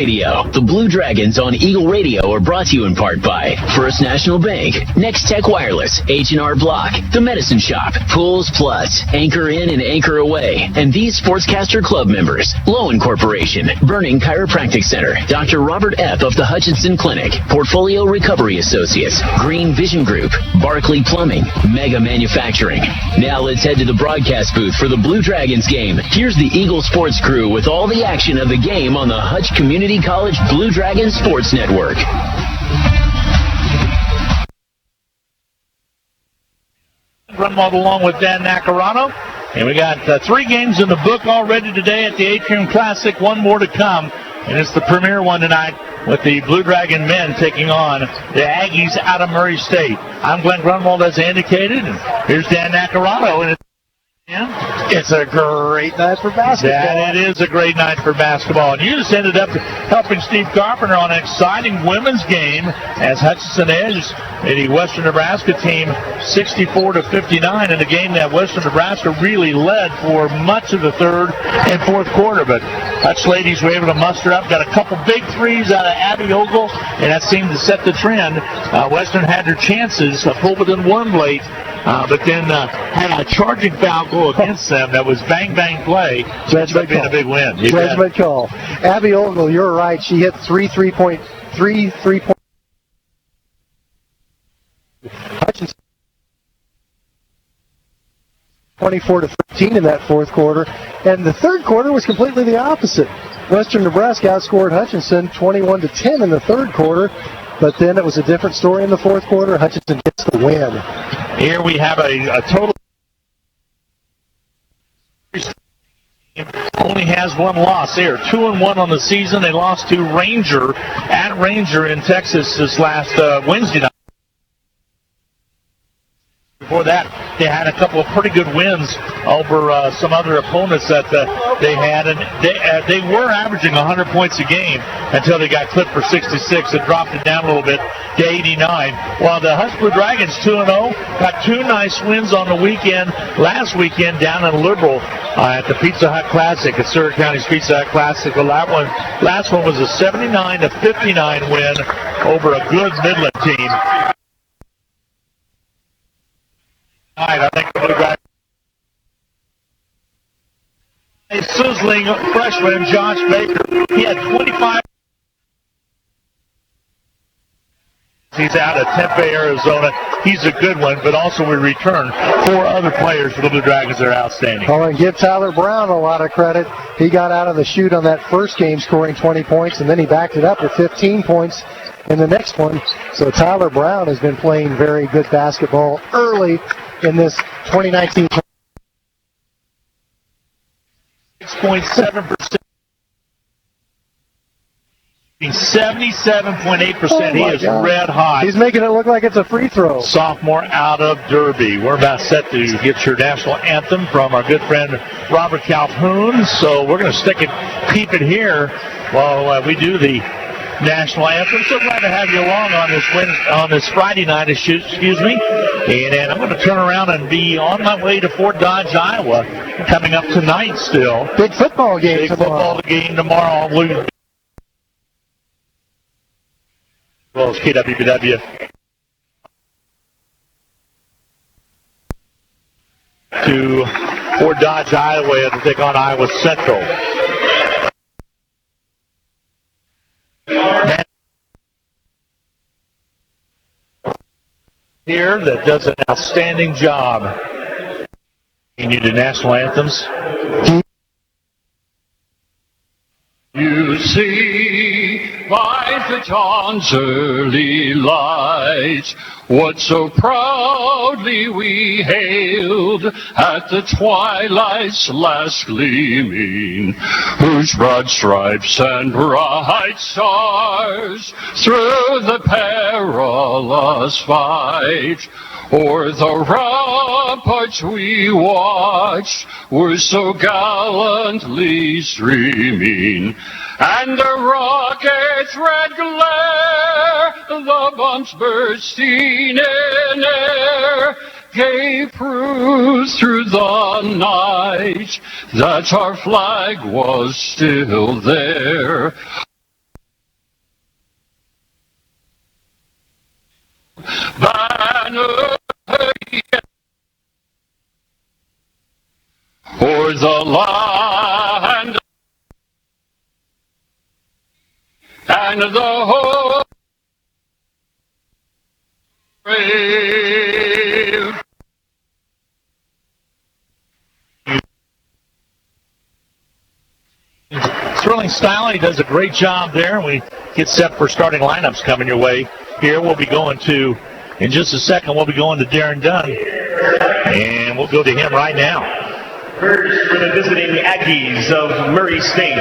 Radio. The Blue Dragons on Eagle Radio are brought to you in part by First National Bank, Next Tech Wireless, H&R Block, The Medicine Shop, Pools Plus, Anchor In and Anchor Away, and these Sportscaster Club members. Lowen Corporation, Burning Chiropractic Center, Dr. Robert F. of the Hutchinson Clinic, Portfolio Recovery Associates, Green Vision Group, Barclay Plumbing, Mega Manufacturing. Now let's head to the broadcast booth for the Blue Dragons game. Here's the Eagle Sports crew with all the action of the game on the Hutch Community College Blue Dragon Sports Network. Grunwald along with Dan Nacarano. And we got 3 games in the book already today at the Atrium Classic. One more to come. And it's the premier one tonight with the Blue Dragon men taking on the Aggies out of Murray State. I'm Glenn Grunwald, as I indicated. And here's Dan Nacarano. And it's a great night for basketball. It is a great night for basketball. And you just ended up helping Steve Carpenter on an exciting women's game as Hutchinson edged the Western Nebraska team 64-59 in a game that Western Nebraska really led for much of the third and fourth quarter. But Hutch ladies were able to muster up, got a couple big threes out of Abby Ogle, and that seemed to set the trend. Western had their chances, pulled within one late, but then had a charging foul go against them that was bang play. Judgment call. A big win. Judgment call. Abby Ogle, you're right. She hit three point. Hutchinson 24-13 in that fourth quarter, and the third quarter was completely the opposite. Western Nebraska outscored Hutchinson 21-10 in the third quarter, but then it was a different story in the fourth quarter. Hutchinson gets the win. Here we have a total. Only has one loss. They are 2-1 on the season. They lost to Ranger at Ranger in Texas this last Wednesday night. Before that, they had a couple of pretty good wins over some other opponents that they had, and they were averaging 100 points a game until they got clipped for 66. It dropped it down a little bit to 89. While the Hutch Blue Dragons 2-0 got 2 nice wins on the weekend. Last weekend down in Liberal at the Pizza Hut Classic at Surrey County's Pizza Hut Classic. Well, last one was a 79-59 win over a good Midland team. I think the Blue Dragons. A sizzling freshman, Josh Baker. He had 25. He's out of Tempe, Arizona. He's a good one, but also we return 4 other players for the Blue Dragons that are outstanding. Oh, and give Tyler Brown a lot of credit. He got out of the chute on that first game scoring 20 points, and then he backed it up with 15 points in the next one. So Tyler Brown has been playing very good basketball early in this 2019. 6.7%. 77.8%. He is red hot. He's making it look like it's a free throw. Sophomore out of Derby. We're about set to get your national anthem from our good friend Robert Calhoun. So we're going to keep it here while we do the national anthem. So glad to have you along on this Friday night. Excuse me. And I'm going to turn around and be on my way to Fort Dodge, Iowa, coming up tonight still. Big football game tomorrow. As well as KWW. To Fort Dodge, Iowa to take on Iowa Central. Here that does an outstanding job. You do national anthems. You see, by the dawn's early light, what so proudly we hailed at the twilight's last gleaming, whose broad stripes and bright stars through the perilous fight o'er the ramparts we watched were so gallantly streaming, and the rocket's red glare, the bombs bursting in air, gave proof through the night that our flag was still there. for the land and the whole brave. Sterling Stiley does a great job there, and we get set for starting lineups coming your way here. We'll be going to, in just a second, we'll be going to Darren Dunn, and we'll go to him right now. First for the visiting Aggies of Murray State.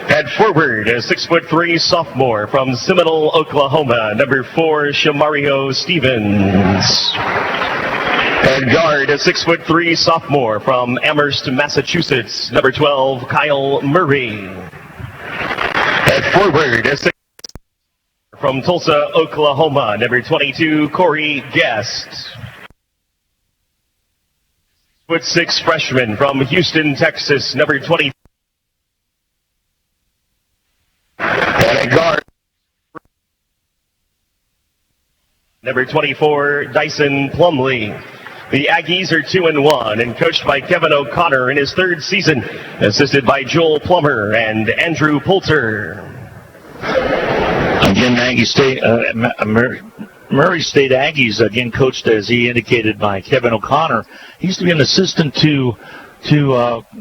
At forward, a 6'3" sophomore from Seminole, Oklahoma, number 4, Shamario Stevens. At guard, a 6'3" sophomore from Amherst, Massachusetts, number 12, Kyle Murray. At forward, a 6 from Tulsa, Oklahoma, number 22, Corey Guest. 6'6" freshman from Houston, Texas, number 20. And at guard, number 24, Dyson Plumley. The Aggies are 2-1 and coached by Kevin O'Connor in his third season, assisted by Joel Plummer and Andrew Poulter. Again, Murray State Aggies, again coached, as he indicated, by Kevin O'Connor. He used to be an assistant to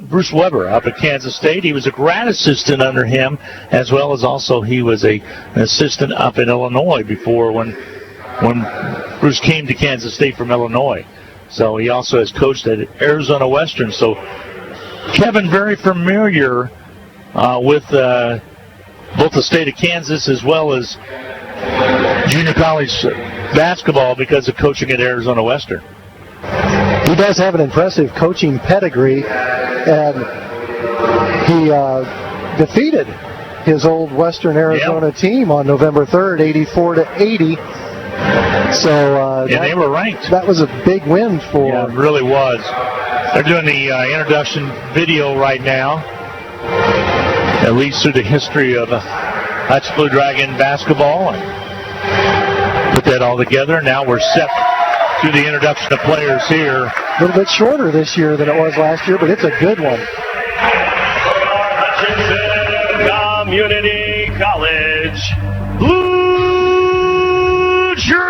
Bruce Weber up at Kansas State. He was a grad assistant under him, as well as also he was an assistant up in Illinois before when Bruce came to Kansas State from Illinois. So he also has coached at Arizona Western. So Kevin very familiar with both the state of Kansas as well as junior college basketball because of coaching at Arizona Western. He does have an impressive coaching pedigree, and he defeated his old Western Arizona team on November 3rd, 84-80. So they were ranked. That was a big win for. Yeah, it really was. They're doing the introduction video right now. That leads through the history of Hutch Blue Dragon basketball, and put that all together. Now we're set to the introduction of players here. A little bit shorter this year than it was last year, but it's a good one. Hutchinson Community College Blue Dragons.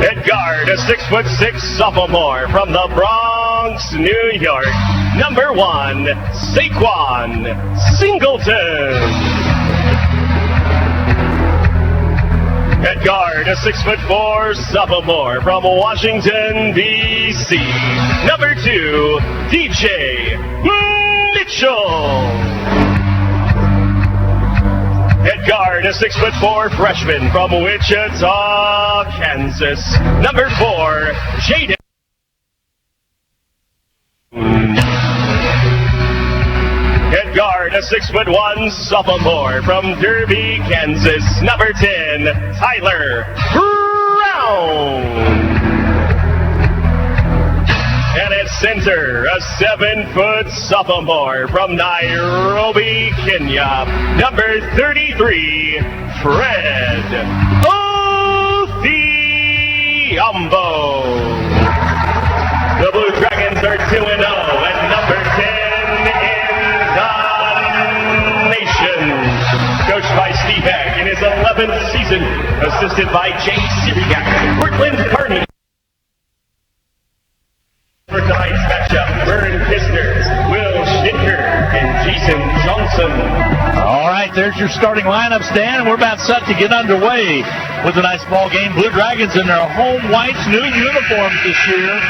At guard, a 6'6" sophomore from the Bronx, New York, number 1, Saquon Singleton. At guard, a 6'4" sophomore from Washington, D.C., number 2, DJ Mitchell. At guard, a 6'4" freshman from Wichita, Kansas, number 4, Jaden. At guard, a 6'1" sophomore from Derby, Kansas, number 10, Tyler Brown. And at center, a 7' sophomore from Nairobi, Kenya, number 33, Fred Othiambo. The Blue Dragons are 2-0 at number 10 in the nation. Coached by Steve Heck in his 11th season, assisted by Jay Syriac, Brooklyn Carney. For tonight's matchup, Vern Kistner, Will Schnitker, and Jason Johnson. All right, there's your starting lineup, Stan, and we're about set to get underway with a nice ball game. Blue Dragons in their home whites, new uniforms this year.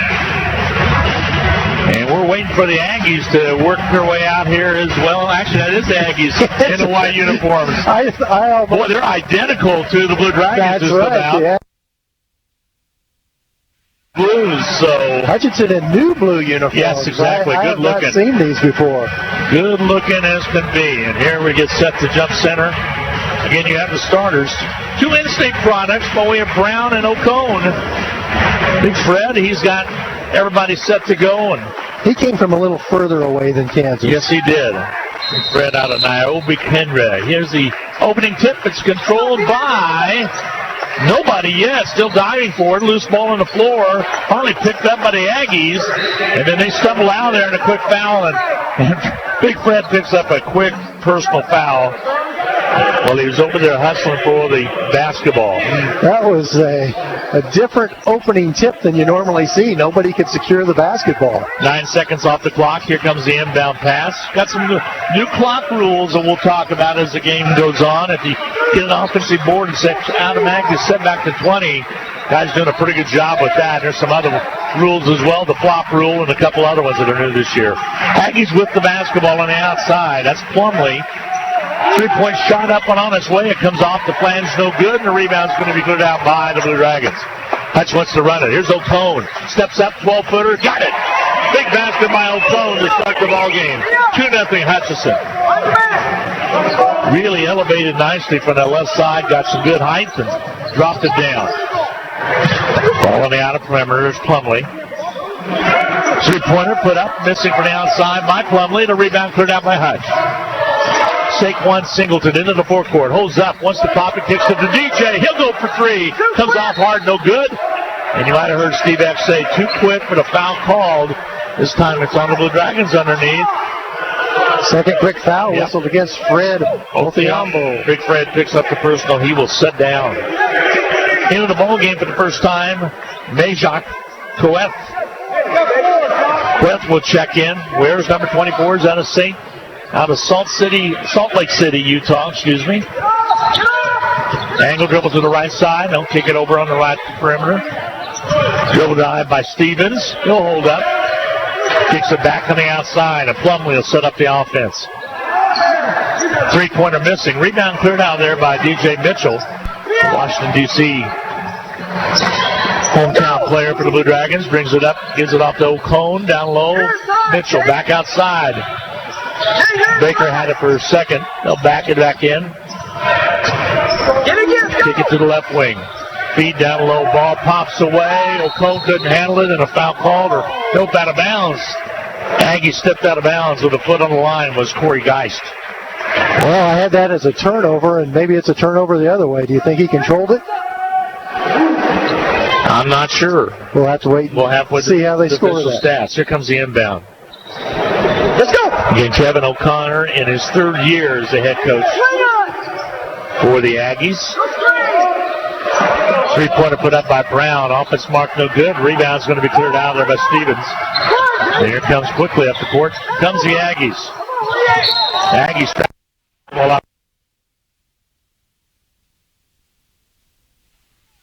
And we're waiting for the Aggies to work their way out here as well. Actually, that is the Aggies in the white uniforms. Boy, they're identical to the Blue Dragons. That's right, yeah. Blues, so Hutchinson in new blue uniforms. Yes, exactly. I Good looking. I've not seen these before. Good looking as can be. And here we get set to jump center. Again, you have the starters. 2 in-state products, but we have Brown and Ocone. Big Fred, he's got everybody set to go. And he came from a little further away than Kansas. Yes, he did. Big Fred out of Niobe, Kenya. Here's the opening tip. It's controlled by Nobody yet. Still diving for it. Loose ball on the floor. Finally picked up by the Aggies. And then they stumble out there in a quick foul. And Big Fred picks up a quick personal foul. Well, he was over there hustling for the basketball. That was a different opening tip than you normally see. Nobody could secure the basketball. 9 seconds off the clock. Here comes the inbound pass. Got some new clock rules that we'll talk about as the game goes on. If you get an offensive board and automatically set back to 20, guys doing a pretty good job with that. There's some other rules as well, the flop rule and a couple other ones that are new this year. Aggies with the basketball on the outside. That's Plumlee. 3-point shot up and on its way. It comes off the flange, no good, and the rebound's going to be cleared out by the Blue Dragons. Hutch wants to run it. Here's O'Cone. Steps up, 12-footer. Got it. Big basket by O'Cone to start the ball game. 2-0 Hutchinson. Really elevated nicely from that left side. Got some good height and dropped it down. Ball on the outer perimeter. There's Plumlee. 3-pointer put up, missing from the outside by Plumlee. The rebound cleared out by Hutch. Saquon Singleton into the forecourt. Holds up, wants to pop it, kicks it to DJ. He'll go for three. Comes off hard, no good. And you might have heard Steve X say, too quick for the foul called. This time it's on the Blue Dragons underneath. Second quick foul whistled against Fred Othiambo. Big Fred picks up the personal. He will sit down. Into the ball game for the first time, Majak Coeth. Coeth will check in. Where's number 24? Is out of Salt Lake City, Utah, Angle dribble to the right side. Don't kick it over on the right perimeter. Dribble dive by Stevens. He'll hold up. Kicks it back on the outside. And Plumlee will set up the offense. 3-pointer missing. Rebound cleared out there by DJ Mitchell. Washington, D.C. hometown player for the Blue Dragons. Brings it up, gives it off to O'Cone. Down low. Mitchell back outside. Baker had it for a second. They'll back it back in. Kick it to the left wing. Feed down low. Ball pops away. O'Cone couldn't handle it, and a foul called or nope out of bounds. Aggie stepped out of bounds with a foot on the line was Corey Geist. Well, I had that as a turnover, and maybe it's a turnover the other way. Do you think he controlled it? I'm not sure. We'll have to wait and see how they score that. Stats. Here comes the inbound. Let's go! Again, Kevin O'Connor in his third year as the head coach for the Aggies. 3-pointer put up by Brown. Offense mark no good. Rebound's going to be cleared out there by Stevens. And here comes quickly up the court. Comes the Aggies. Aggies ball up.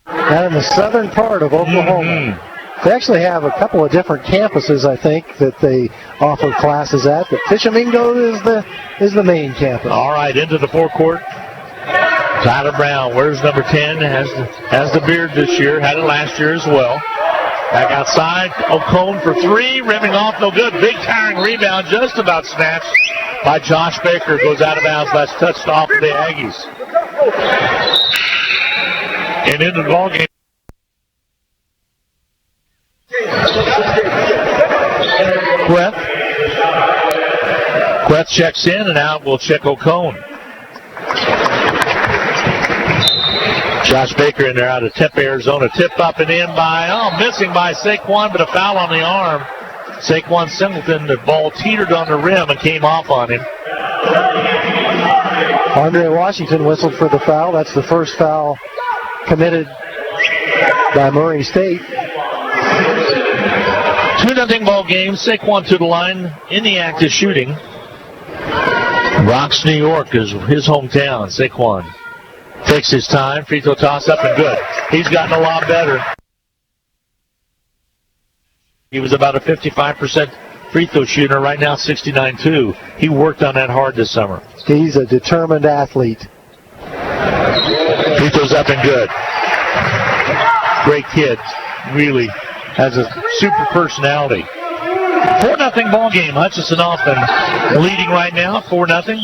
Now in the southern part of Oklahoma. They actually have a couple of different campuses, I think, that they offer classes at. But Tishomingo is the main campus. All right, into the forecourt. Tyler Brown, where's number 10? Has the beard this year. Had it last year as well. Back outside. O'Cone for three. Rimming off, no good. Big tiring rebound, just about snatched by Josh Baker. Goes out of bounds. That's touched off of the Aggies. And into the ball game. Queth checks in, and out will check O'Cone. Josh Baker in there out of Tempe, Arizona. Tip up and in missing by Saquon, but a foul on the arm. Saquon Singleton, the ball teetered on the rim and came off on him. Andre Washington whistled for the foul. That's the first foul committed by Murray State. 2-0 ball game. Saquon to the line in the act of shooting. Bronx, New York is his hometown. Saquon takes his time. Free throw toss up and good. He's gotten a lot better. He was about a 55% free throw shooter. Right now, 69-2. He worked on that hard this summer. He's a determined athlete. Free throws up and good. Great kid. Really has a super personality. 4-0 ball game. Hutchinson Offense leading right now, 4-0.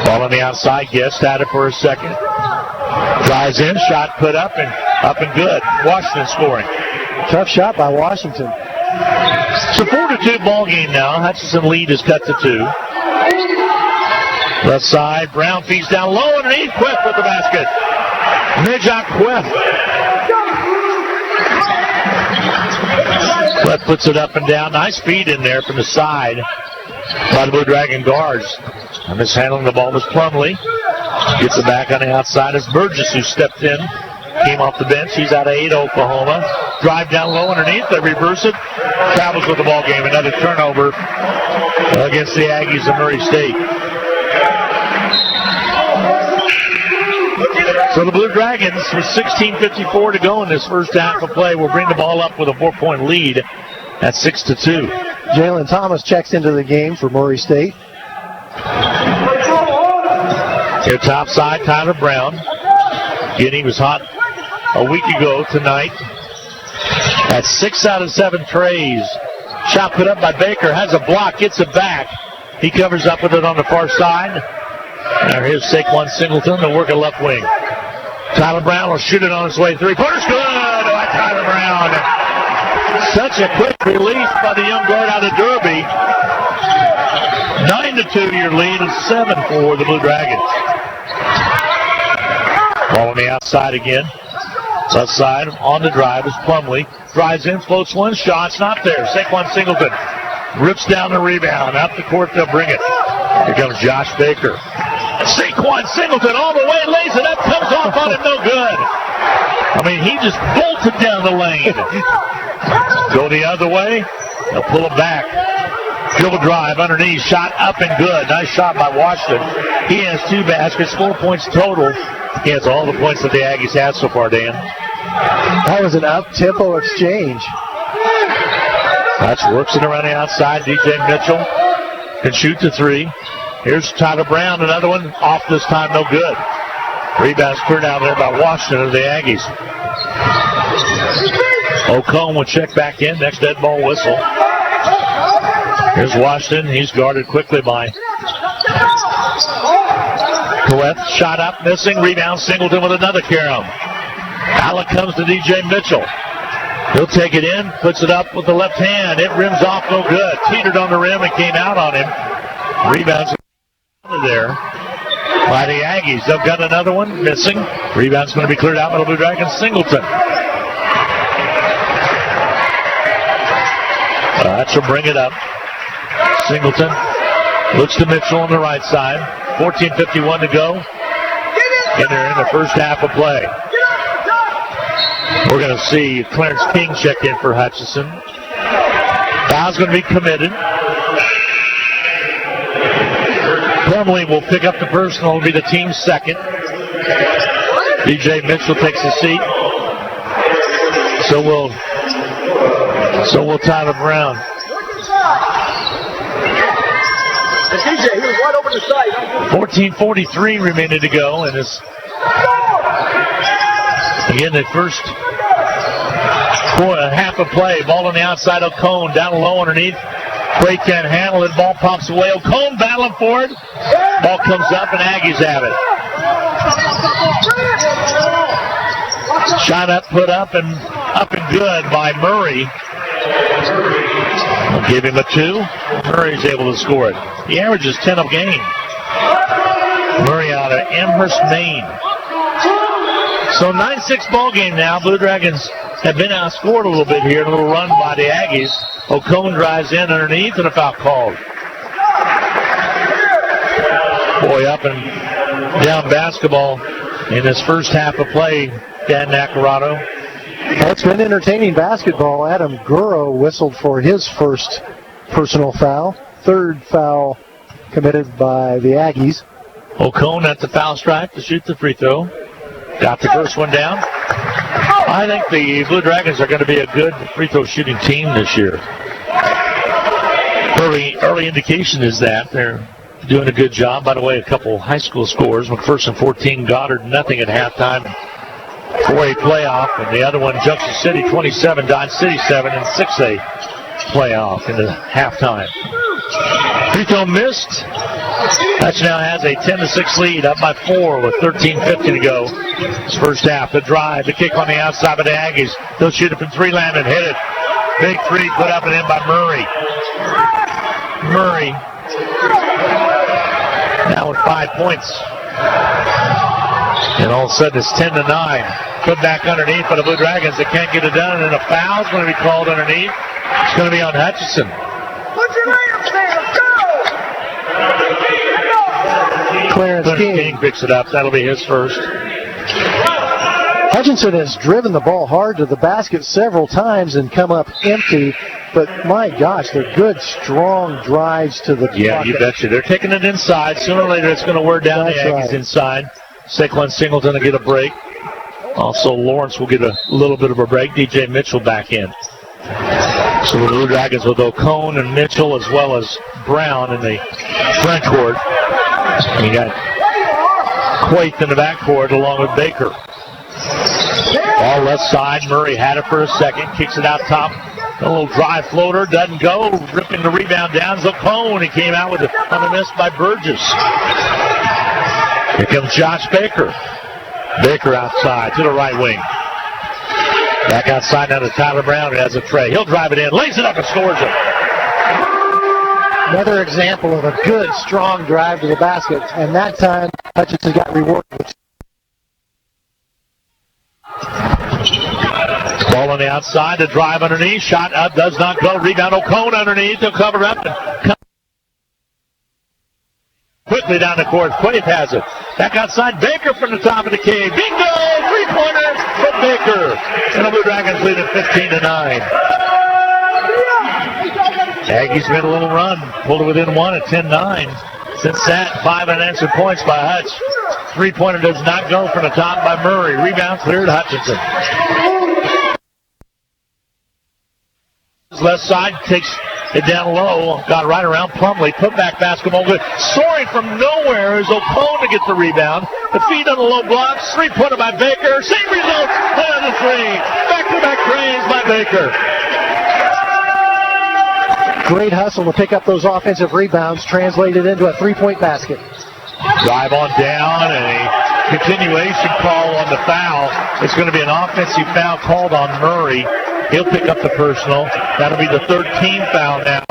Ball on the outside. Guest had it for a second. Drives in, shot put up and good. Washington scoring. Tough shot by Washington. It's a 4-2 ball game now. Hutchinson lead is cut to 2. Left side, Brown feeds down low underneath. Quick with the basket. Nejak Queth. Queth puts it up and down. Nice feed in there from the side by the Blue Dragon guards. And mishandling the ball was Plumlee. Gets it back on the outside. It's Burgess who stepped in. Came off the bench. He's out of Ada, Oklahoma. Drive down low underneath. They reverse it. Travels with the ball game. Another turnover against the Aggies of Murray State. So the Blue Dragons, with 16:54 to go in this first half of play, will bring the ball up with a 4-point lead at 6-2. Jalen Thomas checks into the game for Murray State. Here top side, Tyler Brown. Again, he was hot a week ago tonight. That's 6 out of 7 trays. Shot put up by Baker, has a block, gets it back. He covers up with it on the far side. Now here's Saquon Singleton to work a left wing. Tyler Brown will shoot it on his way. Three-pointer's good by Tyler Brown. Such a quick release by the young guard out of Derby. 9-2 your lead and 7 for the Blue Dragons. Ball on the outside again. Left side on the drive is Plumlee. Drives in, floats one, shot's not there. Saquon Singleton rips down the rebound. Up the court, they'll bring it. Here comes Josh Baker. Saquon Singleton all the way, lays it up, comes off on it, no good. I mean, he just bolted down the lane. Go the other way, they'll pull him back. Dribble drive underneath, shot up and good. Nice shot by Washington. He has 2 baskets, 4 points total. He has all the points that the Aggies had so far, Dan. That was an up-tempo exchange. Hutch works it around the outside. DJ Mitchell can shoot the 3. Here's Tyler Brown, another one off this time, no good. Rebounds cleared out there by Washington of the Aggies. O'Cone will check back in, next dead ball whistle. Here's Washington, he's guarded quickly by Queth. Shot up, missing, rebound, Singleton with another carom. Alec comes to DJ Mitchell. He'll take it in, puts it up with the left hand. It rims off, no good. Teetered on the rim and came out on him. Rebounds there by the Aggies. They've got another one missing. Rebound's going to be cleared out by the Blue Dragons. Singleton. That should bring it up. Singleton looks to Mitchell on the right side. 14:51 to go. And they're in the first half of play. We're going to see Clarence King check in for Hutchinson. Foul's going to be committed. Plumlee will pick up the personal. It'll be the team's second. DJ Mitchell takes a seat. So will Tyler Brown. DJ, he was right over the side. 14:43 remaining to go, and this again the first half of play. Ball on the outside. O'Cone down low underneath. Bray can't handle it. Ball pops away. O'Cone battling for it. Ball comes up, and Aggies have it. Shot up, put up and good by Murray. We'll give him a 2. Murray's able to score it. He averages 10 a game. Murray out of Amherst, Maine. So 9-6 ball game now. Blue Dragons have been outscored a little bit here. A little run by the Aggies. O'Cone drives in underneath and a foul called. Boy, up and down basketball in this first half of play, Dan Nacarado. Well, it's been entertaining basketball. Adam Guro whistled for his first personal foul. Third foul committed by the Aggies. O'Cone at the foul stripe to shoot the free throw. Got the first one down. I think the Blue Dragons are going to be a good free throw shooting team this year. Early indication is that they're doing a good job. By the way, a couple high school scores. McPherson 14, Goddard nothing at halftime. 4A playoff, and the other one, Junction City 27, Dodge City 7, and 6A playoff in the halftime. Free throw missed. Hutch now has a 10-6 lead, up by 4 with 13:50 to go. This first half, the drive, the kick on the outside by the Aggies. They'll shoot it from 3-land and hit it. Big 3 put up and in by Murray. Murray now with 5 points. And all of a sudden it's 10-9. Put back underneath by the Blue Dragons. They can't get it done, and a foul's going to be called underneath. It's going to be on Hutchinson. Put your layups there. Go! Clarence King picks it up. That'll be his first. Hutchinson has driven the ball hard to the basket several times and come up empty, but my gosh, they're good, strong drives to the Yeah, bucket. you betcha. They're taking it inside. Sooner or later, it's going to wear down That's the Aggies right. inside. Saquon Singleton will get a break. Also, Lawrence will get a little bit of a break. DJ Mitchell back in. So the Blue Dragons with O'Cone and Mitchell as well as Brown in the front court. And you got Quaith in the back court along with Baker. Ball left side. Murray had it for a second. Kicks it out top. A little drive floater. Doesn't go. Ripping the rebound down. O'Cone. He came out with it on a miss by Burgess. Here comes Josh Baker. Baker outside to the right wing. Back outside now to Tyler Brown, who has a tray. He'll drive it in, lays it up and scores it. Another example of a good, strong drive to the basket, and that time Hutchinson got rewarded. Ball on the outside, the drive underneath, shot up, does not go. Rebound O'Cone underneath, he'll cover up and come quickly down the court. Quaith has it. Back outside, Baker from the top of the key. Bingo! Three-pointer from Baker. And the Blue Dragons lead at 15-9. Aggies made a little run. Pulled it within one at 10-9. Since that, 5 unanswered points by Hutch. Three-pointer does not go from the top by Murray. Rebound cleared Hutchinson. Left side takes it down low. Got right around Plumlee. Put back basketball good. Soaring from nowhere is O'Cone to get the rebound. The feed on the low block. Three-pointer by Baker. Same result. Another three. Back-to-back threes by Baker. Great hustle to pick up those offensive rebounds, translated into a three-point basket. Drive on down and a continuation call on the foul. It's going to be an offensive foul called on Murray. He'll pick up the personal. That'll be the 13th foul now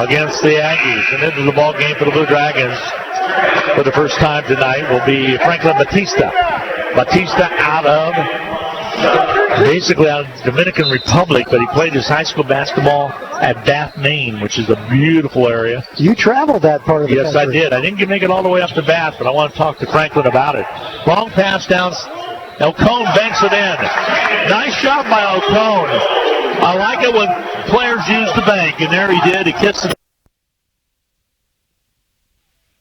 against the Aggies. And into the ball game for the Blue Dragons for the first time tonight will be Franklin Batista. Batista out of Dominican Republic, but he played his high school basketball at Bath, Maine, which is a beautiful area. You traveled that part of the country. Yes, I did. I didn't make it all the way up to Bath, but I want to talk to Franklin about it. Long pass down. O'Cone banks it in. Nice shot by O'Cone. I like it when players use the bank, and there he did. He kissed it.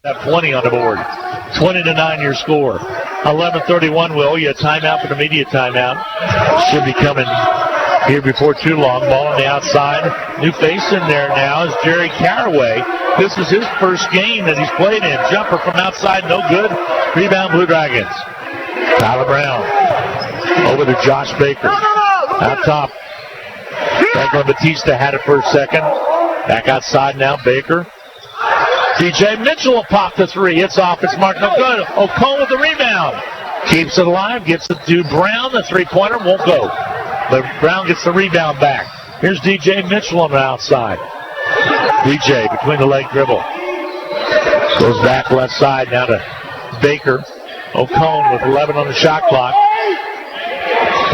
Have 20 on the board. 20-9 your score. 11:31, Will. You a timeout for the media timeout. Should be coming here before too long. Ball on the outside. New face in there now is Jerry Caraway. This is his first game that he's played in. Jumper from outside, no good. Rebound, Blue Dragons. Tyler Brown over to Josh Baker. Out top. Franklin Batista had it for a second. Back outside now, Baker. DJ Mitchell will pop the three. It's off. It's marked no good. O'Cone with the rebound. Keeps it alive. Gets it to Brown. The three-pointer won't go. But Brown gets the rebound back. Here's DJ Mitchell on the outside. DJ between the leg dribble. Goes back left side now to Baker. O'Cone with 11 on the shot clock.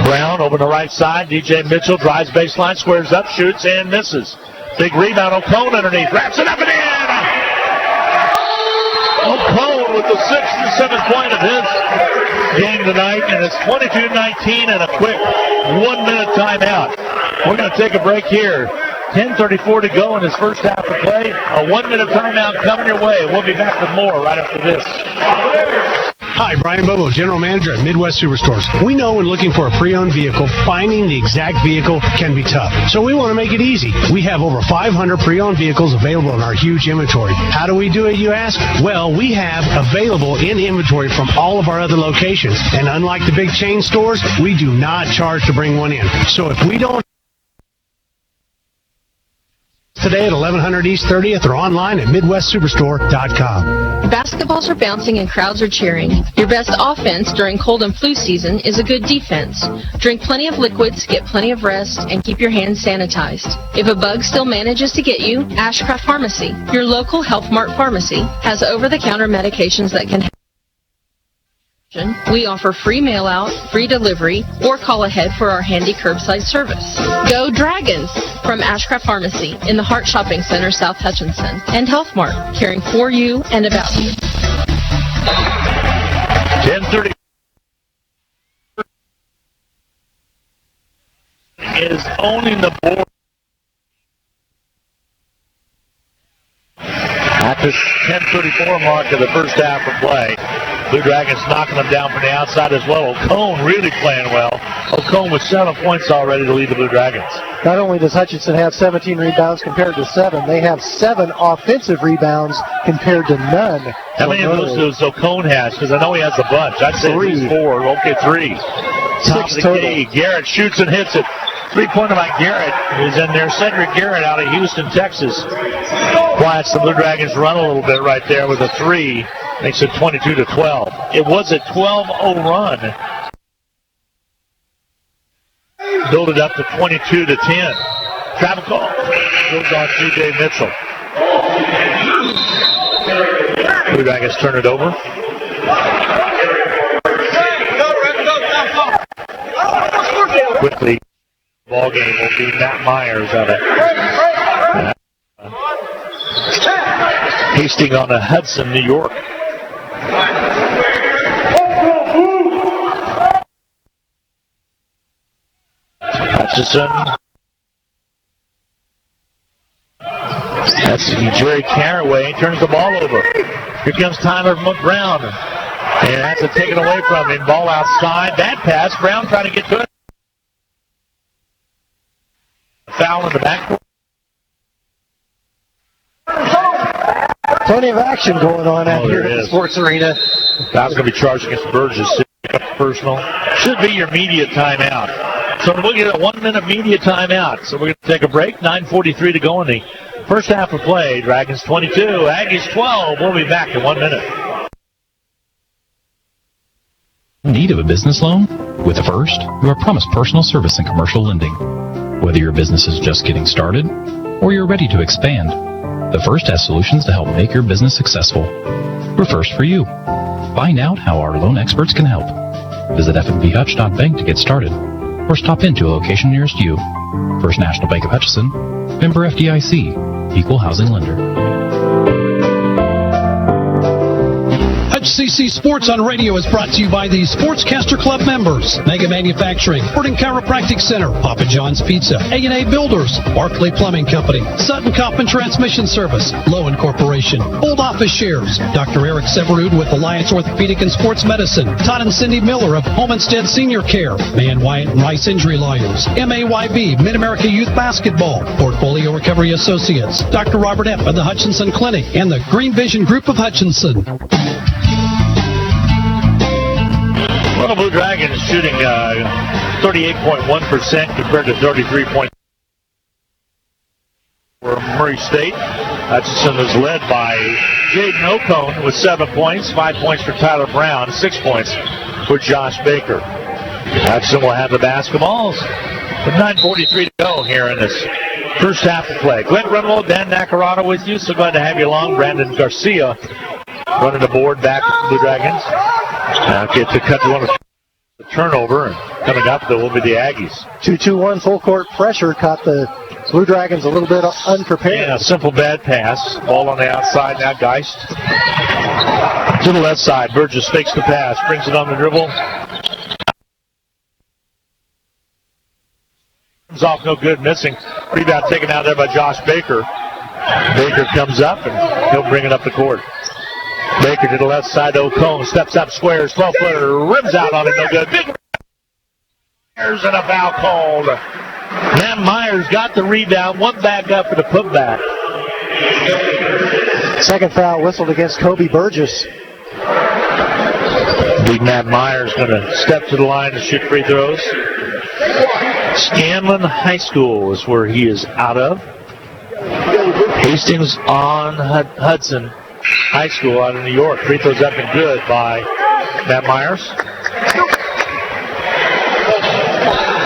Brown over the right side. DJ Mitchell drives baseline, squares up, shoots, and misses. Big rebound. O'Cone underneath. Wraps it up and in. O'Cone with the 6th and 7th point of his game tonight, and it's 22-19 and a quick 1-minute timeout. We're going to take a break here. 10:34 to go in his first half of play. A 1-minute timeout coming your way. We'll be back with more right after this. Hi, Brian Bobo, General Manager at Midwest Superstores. We know when looking for a pre-owned vehicle, finding the exact vehicle can be tough. So we want to make it easy. We have over 500 pre-owned vehicles available in our huge inventory. How do we do it, you ask? Well, we have available in inventory from all of our other locations. And unlike the big chain stores, we do not charge to bring one in. So if we don't today at 1100 East 30th or online at MidwestSuperstore.com. Basketballs are bouncing and crowds are cheering. Your best offense during cold and flu season is a good defense. Drink plenty of liquids, get plenty of rest, and keep your hands sanitized. If a bug still manages to get you, Ashcraft Pharmacy, your local Health Mart pharmacy, has over-the-counter medications that can help. We offer free mail out, free delivery, or call ahead for our handy curbside service. Go Dragons! From Ashcraft Pharmacy in the Hart Shopping Center, South Hutchinson, and Health Mart, caring for you and about you. 10:30 is owning the board. At the 10:34 mark of the first half of play, Blue Dragons knocking them down from the outside as well. O'Cone really playing well. O'Cone with 7 points already to lead the Blue Dragons. Not only does Hutchinson have 17 rebounds compared to 7, they have 7 offensive rebounds compared to none. How many of those does O'Cone has? Because I know he has a bunch. I'd say 3. 4. Okay, 3. Top of the key. Garrett shoots and hits it. 3-pointer by Garrett is in there. Cedric Garrett out of Houston, Texas. Quiets the Blue Dragons run a little bit right there with a 3. Makes it 22-12. It was a 12-0 run. Build it up to 22-10. Travel call. Goes on C.J. Mitchell. Blue Dragons turn it over. Quickly. Ball game will be Matt Myers out of Hastings on the Hudson, New York. Hutchinson. That's Jerry Carraway. Turns the ball over. Here comes Tyler Brown. And that's it taken away from him. Ball outside. That pass. Brown trying to get to it. Foul in the backcourt. Plenty of action going on out here at the Sports Arena. Foul's going to be charged against Burgess. Personal. Should be your media timeout. So we'll get a 1-minute media timeout. So we're going to take a break. 9:43 to go in the first half of play. Dragons 22, Aggies 12. We'll be back in 1 minute. Need of a business loan? With the First, you are promised personal service and commercial lending. Whether your business is just getting started or you're ready to expand, the First has solutions to help make your business successful. We're First for you. Find out how our loan experts can help. Visit fnbhutch.bank to get started or stop into a location nearest you. First National Bank of Hutchinson, member FDIC, equal housing lender. HCC Sports on Radio is brought to you by the Sportscaster Club members, Mega Manufacturing, Sporting Chiropractic Center, Papa John's Pizza, A&A Builders, Barclay Plumbing Company, Sutton Kaufman Transmission Service, Lowen Corporation, Old Office Shares, Dr. Eric Severud with Alliance Orthopedic and Sports Medicine, Todd and Cindy Miller of Homestead Senior Care, Man Wyatt and Rice Injury Lawyers, MAYB, Mid-America Youth Basketball, Portfolio Recovery Associates, Dr. Robert F. of the Hutchinson Clinic, and the Green Vision Group of Hutchinson. Well, the Blue Dragons shooting 38.1% compared to 33.4% for Murray State. Hutchinson is led by Jaden O'Cone with 7 points, 5 points for Tyler Brown, 6 points for Josh Baker. Hutchinson will have the basketballs with 9:43 to go here in this first half of play. Glenn Grunwald, Dan Nacarata with you. So glad to have you along. Brandon Garcia running the board back to the Blue Dragons. Get to cut to one of the turnover, and coming up, there will be the Aggies. 2-2-1 full court pressure caught the Blue Dragons a little bit unprepared. Yeah, a simple bad pass. Ball on the outside now, Geist. To the left side, Burgess fakes the pass, brings it on the dribble. Comes off no good, missing. Rebound taken out there by Josh Baker. Baker comes up, and he'll bring it up the court. Baker to the left side, O'Cone steps up, squares, 12-footer, rims out on it, no good. Big Myers and a foul called. Matt Myers got the rebound, went back up for the putback. Second foul whistled against Kobe Burgess. Big Matt Myers going to step to the line to shoot free throws. Scanlon High School is where he is out of. Hastings on Hudson High School out of New York. Free throws up and good by Matt Myers.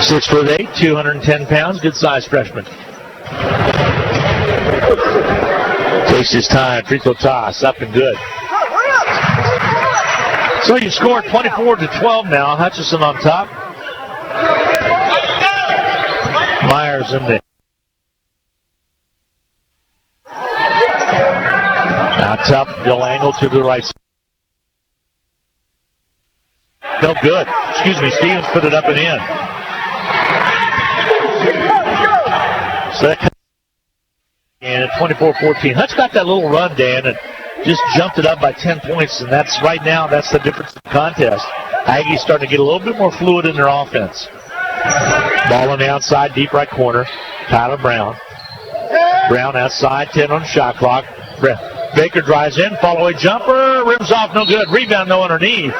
6'8", 210 pounds, good size freshman. Takes his time, free throw toss, up and good. So you scored 24-12 now. Hutchinson on top. Myers in there. Now top, Bill Angle to the right side. No good. Excuse me, Stevens put it up and in. So that, and at 24-14. Hutch got that little run, Dan, and just jumped it up by 10 points, and that's right now, that's the difference in the contest. Aggies starting to get a little bit more fluid in their offense. Ball on the outside, deep right corner. Tyler Brown. Brown outside, 10 on the shot clock. Baker drives in, follow-away jumper, rims off, no good. Rebound, no underneath.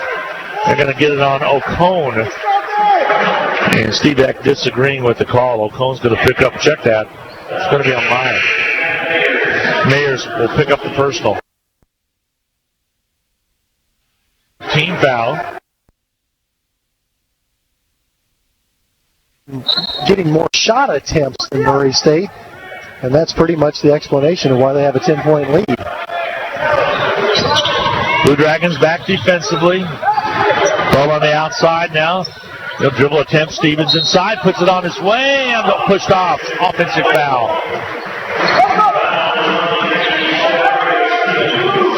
They're going to get it on Ocone. And Steve Eck disagreeing with the call. Ocone's going to pick up, check that. It's going to be on Myers. Mayers will pick up the personal. Team foul. Getting more shot attempts than Murray State, and that's pretty much the explanation of why they have a 10-point lead. Blue Dragons back defensively. Ball on the outside now. He'll dribble attempt. Stevens inside, puts it on his way, and pushed off. Offensive foul.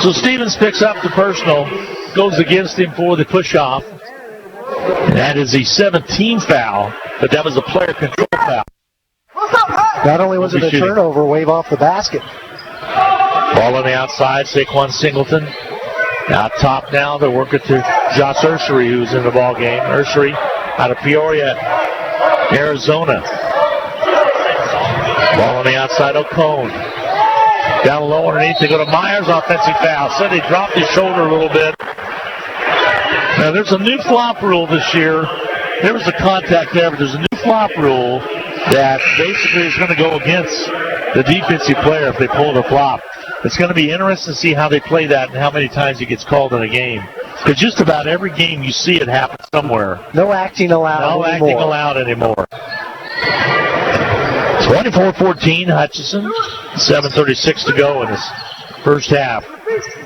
So Stevens picks up the personal, goes against him for the push-off. That is the 17th foul, but that was a player control foul. Not only was it a turnover, wave off the basket. Ball on the outside, Saquon Singleton. Out top now, they're working to Josh Ursery, who's in the ball game. Ursery out of Peoria, Arizona. Ball on the outside, Ocone. Down low underneath, they go to Myers, offensive foul. Said he dropped his shoulder a little bit. Now, there's a new flop rule this year. There was a contact there, but there's a new flop rule that basically is going to go against the defensive player if they pull the flop. It's going to be interesting to see how they play that and how many times it gets called in a game. Because just about every game you see it happen somewhere. No acting allowed anymore. No acting allowed anymore. 24-14, Hutchinson. 7:36 to go in this first half.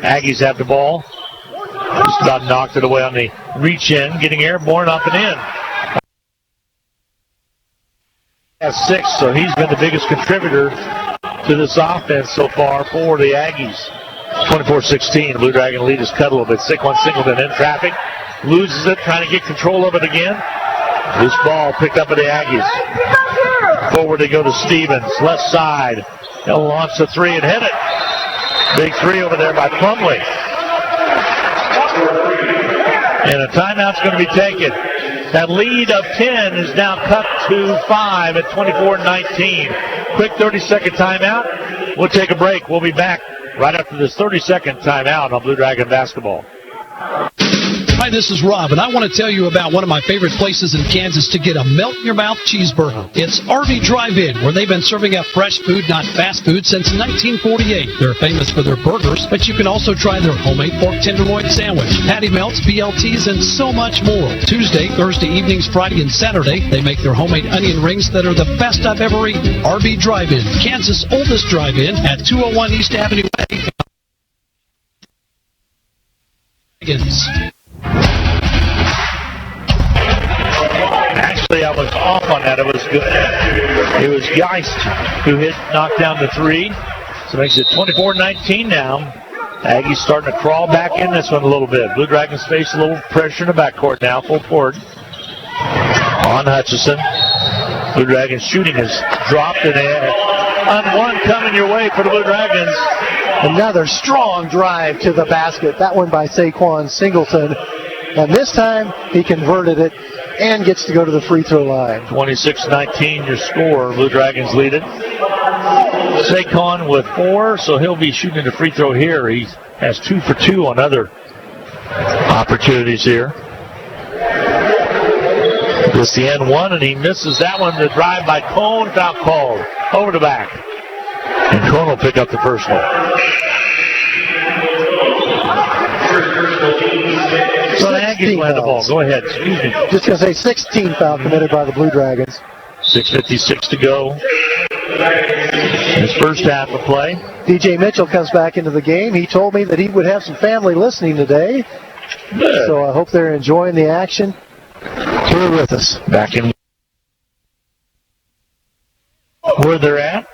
Aggies have the ball. Just about knocked it away on the reach in, getting airborne up and in. Has 6, so he's been the biggest contributor to this offense so far for the Aggies. 24-16, Blue Dragon lead is cut a little bit. Saquon Singleton in traffic, loses it, trying to get control of it again. This ball picked up by the Aggies. Forward they go to Stevens, left side. He'll launch the three and hit it. Big three over there by Plumlee. And a timeout's going to be taken. That lead of 10 is now cut to 5 at 24-19. Quick 30-second timeout. We'll take a break. We'll be back right after this 30-second timeout on Blue Dragon basketball. Hi, this is Rob, and I want to tell you about one of my favorite places in Kansas to get a melt-in-your-mouth cheeseburger. It's RV Drive-In, where they've been serving up fresh food, not fast food, since 1948. They're famous for their burgers, but you can also try their homemade pork tenderloin sandwich, patty melts, BLTs, and so much more. Tuesday, Thursday evenings, Friday, and Saturday, they make their homemade onion rings that are the best I've ever eaten. RV Drive-In, Kansas' oldest drive-in at 201 East Avenue A. Actually, I was off on that. It was good. It was Geist who knocked down the three. So it makes it 24-19 now. Aggies starting to crawl back in this one a little bit. Blue Dragons face a little pressure in the backcourt now. Full court on Hutchinson. Blue Dragons shooting is dropped in there. On one coming your way for the Blue Dragons. Another strong drive to the basket. That one by Saquon Singleton. And this time he converted it and gets to go to the free throw line. 26-19 your score. Blue Dragons lead it. Saquon with 4, so he'll be shooting the free throw here. He has 2 for 2 on other opportunities here. It's the N1, and he misses that one. The drive by Cone, foul called. Over the back. And Cone will pick up the first one. So the Aggies land the ball. Go ahead. Excuse me. Just going to say 16 foul committed by the Blue Dragons. 6:56 to go. This first half of play. DJ Mitchell comes back into the game. He told me that he would have some family listening today. So I hope they're enjoying the action here with us. Back in where they're at.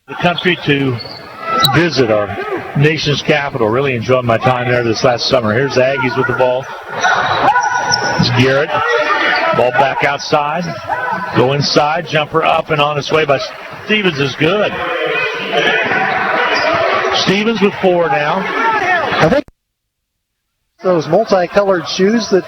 The country to visit our nation's capital. Really enjoyed my time there this last summer. Here's the Aggies with the ball. It's Garrett. Ball back outside. Go inside. Jumper up and on its way by Stevens is good. Stevens with 4 now. I think those multicolored shoes that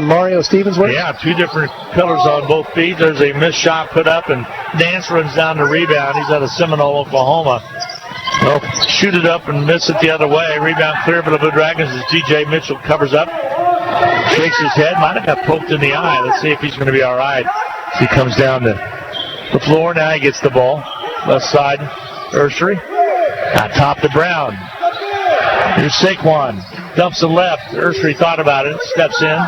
Mario Stevens wears? Yeah, 2 different colors on both feet. There's a missed shot put up, and Nance runs down the rebound. He's out of Seminole, Oklahoma. Well, shoot it up and miss it the other way. Rebound clear for the Blue Dragons as T.J. Mitchell covers up. Shakes his head. Might have got poked in the eye. Let's see if he's going to be all right. He comes down to the floor. Now he gets the ball. Left side, Ursery. Top to Brown. Here's Saquon. Dumps the left. Ursery thought about it. Steps in.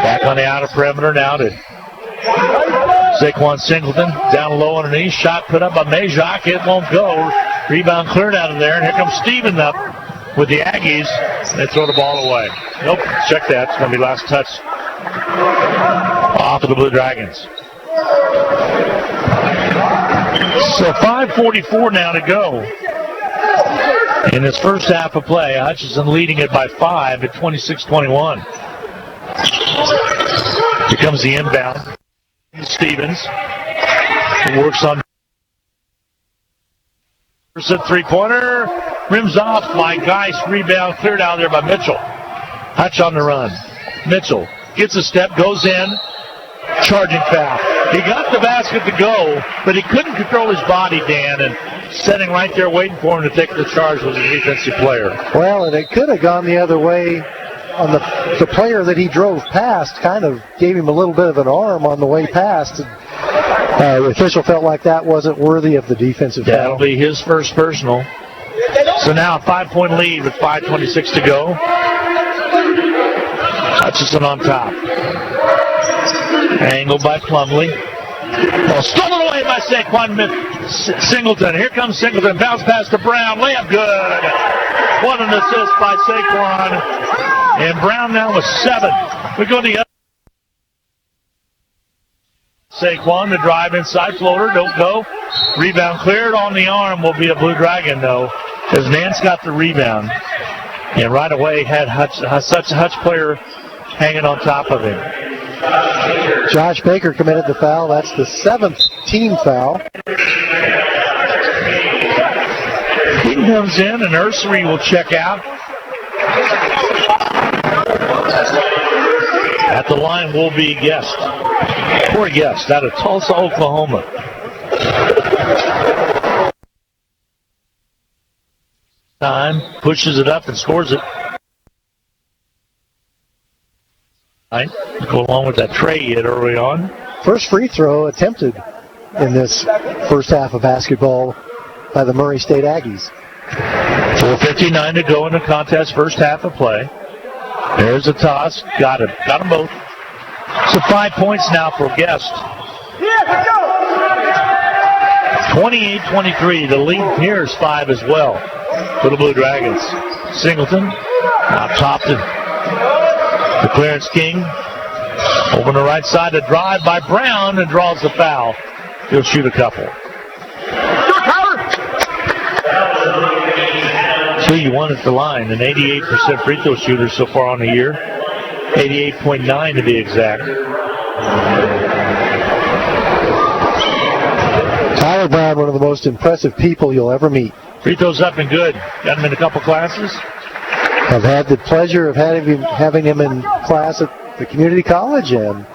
Back on the outer perimeter now to Saquon Singleton. Down low underneath. Shot put up by Majok. It won't go. Rebound cleared out of there. And here comes Steven up with the Aggies. They throw the ball away. Nope. Check that. It's going to be last touch off of the Blue Dragons. So 5:44 now to go in this first half of play. Hutchinson leading it by 5 at 26-21. Here comes the inbound. Stevens works on three-pointer. Rims off by Geis. Rebound cleared out there by Mitchell. Hutch on the run. Mitchell gets a step, goes in. Charging foul. He got the basket to go, but he couldn't control his body, Dan, and sitting right there waiting for him to take the charge was a defensive player. Well, and it could have gone the other way on the player that he drove past, kind of gave him a little bit of an arm on the way past. The official felt like that wasn't worthy of the defensive foul. That'll be his first personal. So now a 5-point lead with 5:26 to go. Hutchinson on top. Angled by Plumlee. Ball stolen away by Saquon Singleton. Here comes Singleton. Bounce pass to Brown. Layup good. What an assist by Saquon. And Brown now with 7. We go to the other. Saquon, the drive inside floater. Don't go. Rebound cleared on the arm. Will be a Blue Dragon, though, as Nance got the rebound. And right away had such a Hutch player hanging on top of him. Josh Baker committed the foul. That's the 7th team foul. He comes in, and Ursery will check out. At the line will be Guest. Corey Guest out of Tulsa, Oklahoma. Time, pushes it up and scores it. Go along with that tray he hit early on. First free throw attempted in this first half of basketball by the Murray State Aggies. 4:59 to go in the contest, first half of play. There's a toss. Got him. Got them both. So 5 points now for Guest. 28-23. The lead here is 5 as well for the Blue Dragons. Singleton now top to Clarence King. Over the right side, a drive by Brown and draws the foul. He'll shoot a couple. 2-1 at the line. An 88% free throw shooter so far on the year. 88.9 to be exact. Tyler Brown, one of the most impressive people you'll ever meet. Free throws up and good. Got him in a couple classes. I've had the pleasure of having him in class at the community college and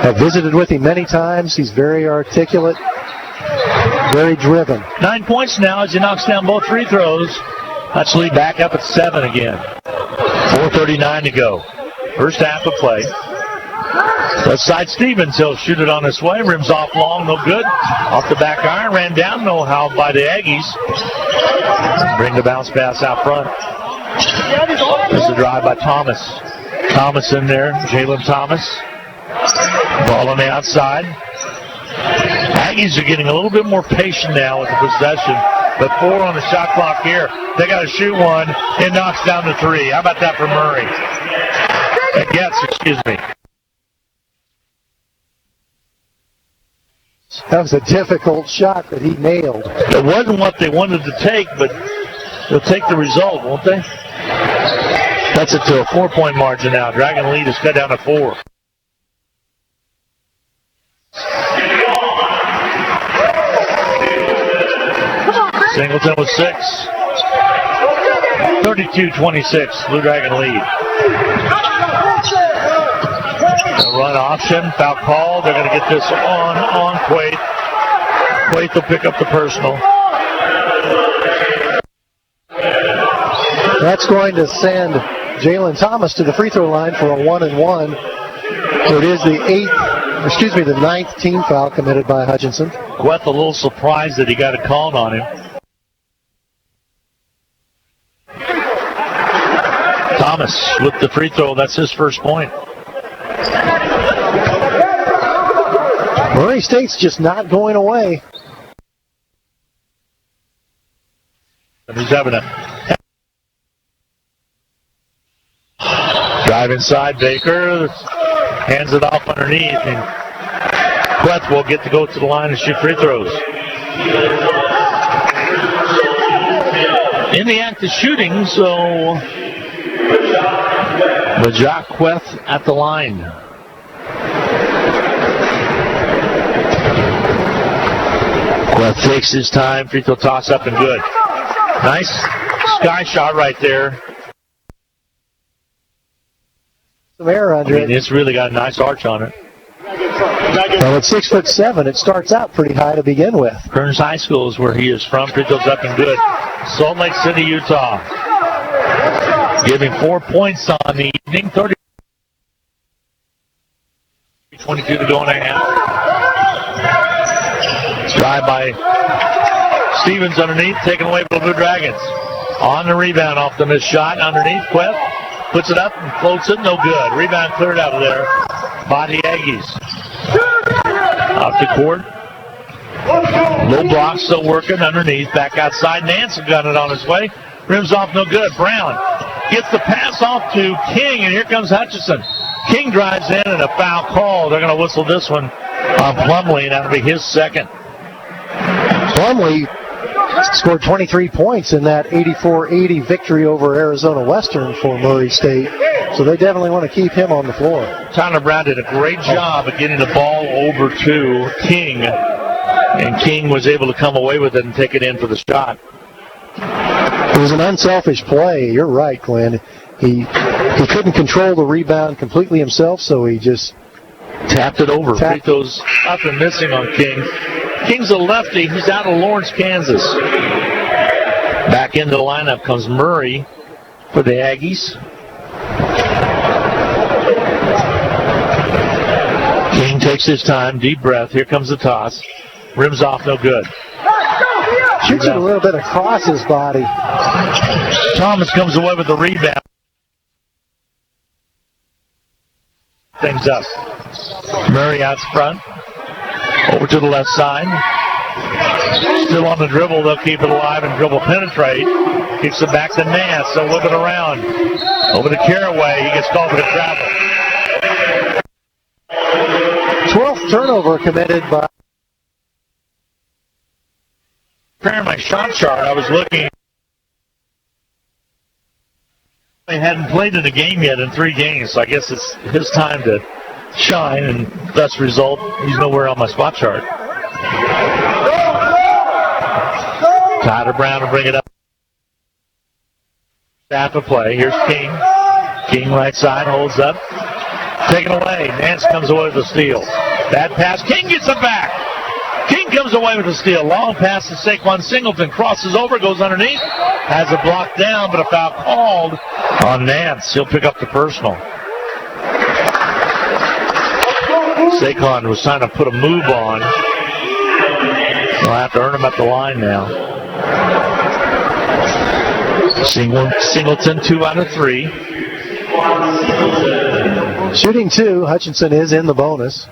have visited with him many times. He's very articulate, very driven. 9 points now as he knocks down both free throws. Hutch lead back up at 7 again. 4:39 to go. First half of play. Left side Stevens, he'll shoot it on his way. Rims off long, no good. Off the back iron, ran down, no how by the Aggies. Bring the bounce pass out front. There's a drive by Thomas. Thomas in there, Jalen Thomas. Ball on the outside. Aggies are getting a little bit more patient now with the possession. But 4 on the shot clock here. They got to shoot one. It knocks down to 3. How about that for Murray? Excuse me. That was a difficult shot that he nailed. It wasn't what they wanted to take, but they'll take the result, won't they? That's it to a 4-point margin now. Dragon lead is cut down to 4. Singleton with 6. 32-26. Blue Dragon lead. A run option. Foul call. They're going to get this on Quaid. Quaid will pick up the personal. That's going to send Jalen Thomas to the free throw line for a 1-and-1. It is the 9th team foul committed by Hutchinson. Queth a little surprised that he got a call on him. Thomas with the free throw. That's his first point. Murray State's just not going away. He's having a drive inside. Baker hands it off underneath, and Queth will get to go to the line and shoot free throws. In the act of shooting, so Majak Queth at the line. Queth takes his time, free throw toss up and good. Nice sky shot right there. Some air under it. It's really got a nice arch on it. Well, at 6'7", it starts out pretty high to begin with. Kearns High School is where he is from. Free throws up and good. Salt Lake City, Utah. Giving 4 points on the evening. 22 to go and a half. Drive by Stevens underneath, taken away from the Blue Dragons. On the rebound off the missed shot underneath. Queth puts it up and floats it. No good. Rebound cleared out of there by the Aggies. Off the court. Low block still working underneath. Back outside. Nansen got it on his way. Rims off, no good. Brown gets the pass off to King, and here comes Hutchinson. King drives in, and a foul call. They're going to whistle this one on Plumlee, and that'll be his second. Plumlee scored 23 points in that 84-80 victory over Arizona Western for Murray State, so they definitely want to keep him on the floor. Tyler Brown did a great job of getting the ball over to King, and King was able to come away with it and take it in for the shot. It was an unselfish play. You're right, Glenn. He couldn't control the rebound completely himself, so he just tapped it over. Free throws up and missing on King. King's a lefty. He's out of Lawrence, Kansas. Back into the lineup comes Murray for the Aggies. King takes his time, deep breath. Here comes the toss. Rims off, no good. Shoots it a little bit across his body. Thomas comes away with the rebound. Things up. Murray out front. Over to the left side. Still on the dribble. They'll keep it alive and dribble penetrate. Kicks it back to Nance. They'll whip it around. Over to Caraway. He gets called for the travel. 12th turnover committed by. Preparing my shot chart, I was looking. They hadn't played in a game yet in 3 games, so I guess it's his time to shine, and thus result, he's nowhere on my spot chart. Tyler Brown will bring it up. Staff of play. Here's King. King right side, holds up. Taken away. Nance comes away with the steal. Bad pass. King gets it back. King comes away with the steal. Long pass to Saquon Singleton. Crosses over, goes underneath. Has it blocked down, but a foul called on Nance. He'll pick up the personal. Saquon was trying to put a move on. He'll have to earn him at the line now. Singleton 2 out of 3. Shooting 2, Hutchinson is in the bonus.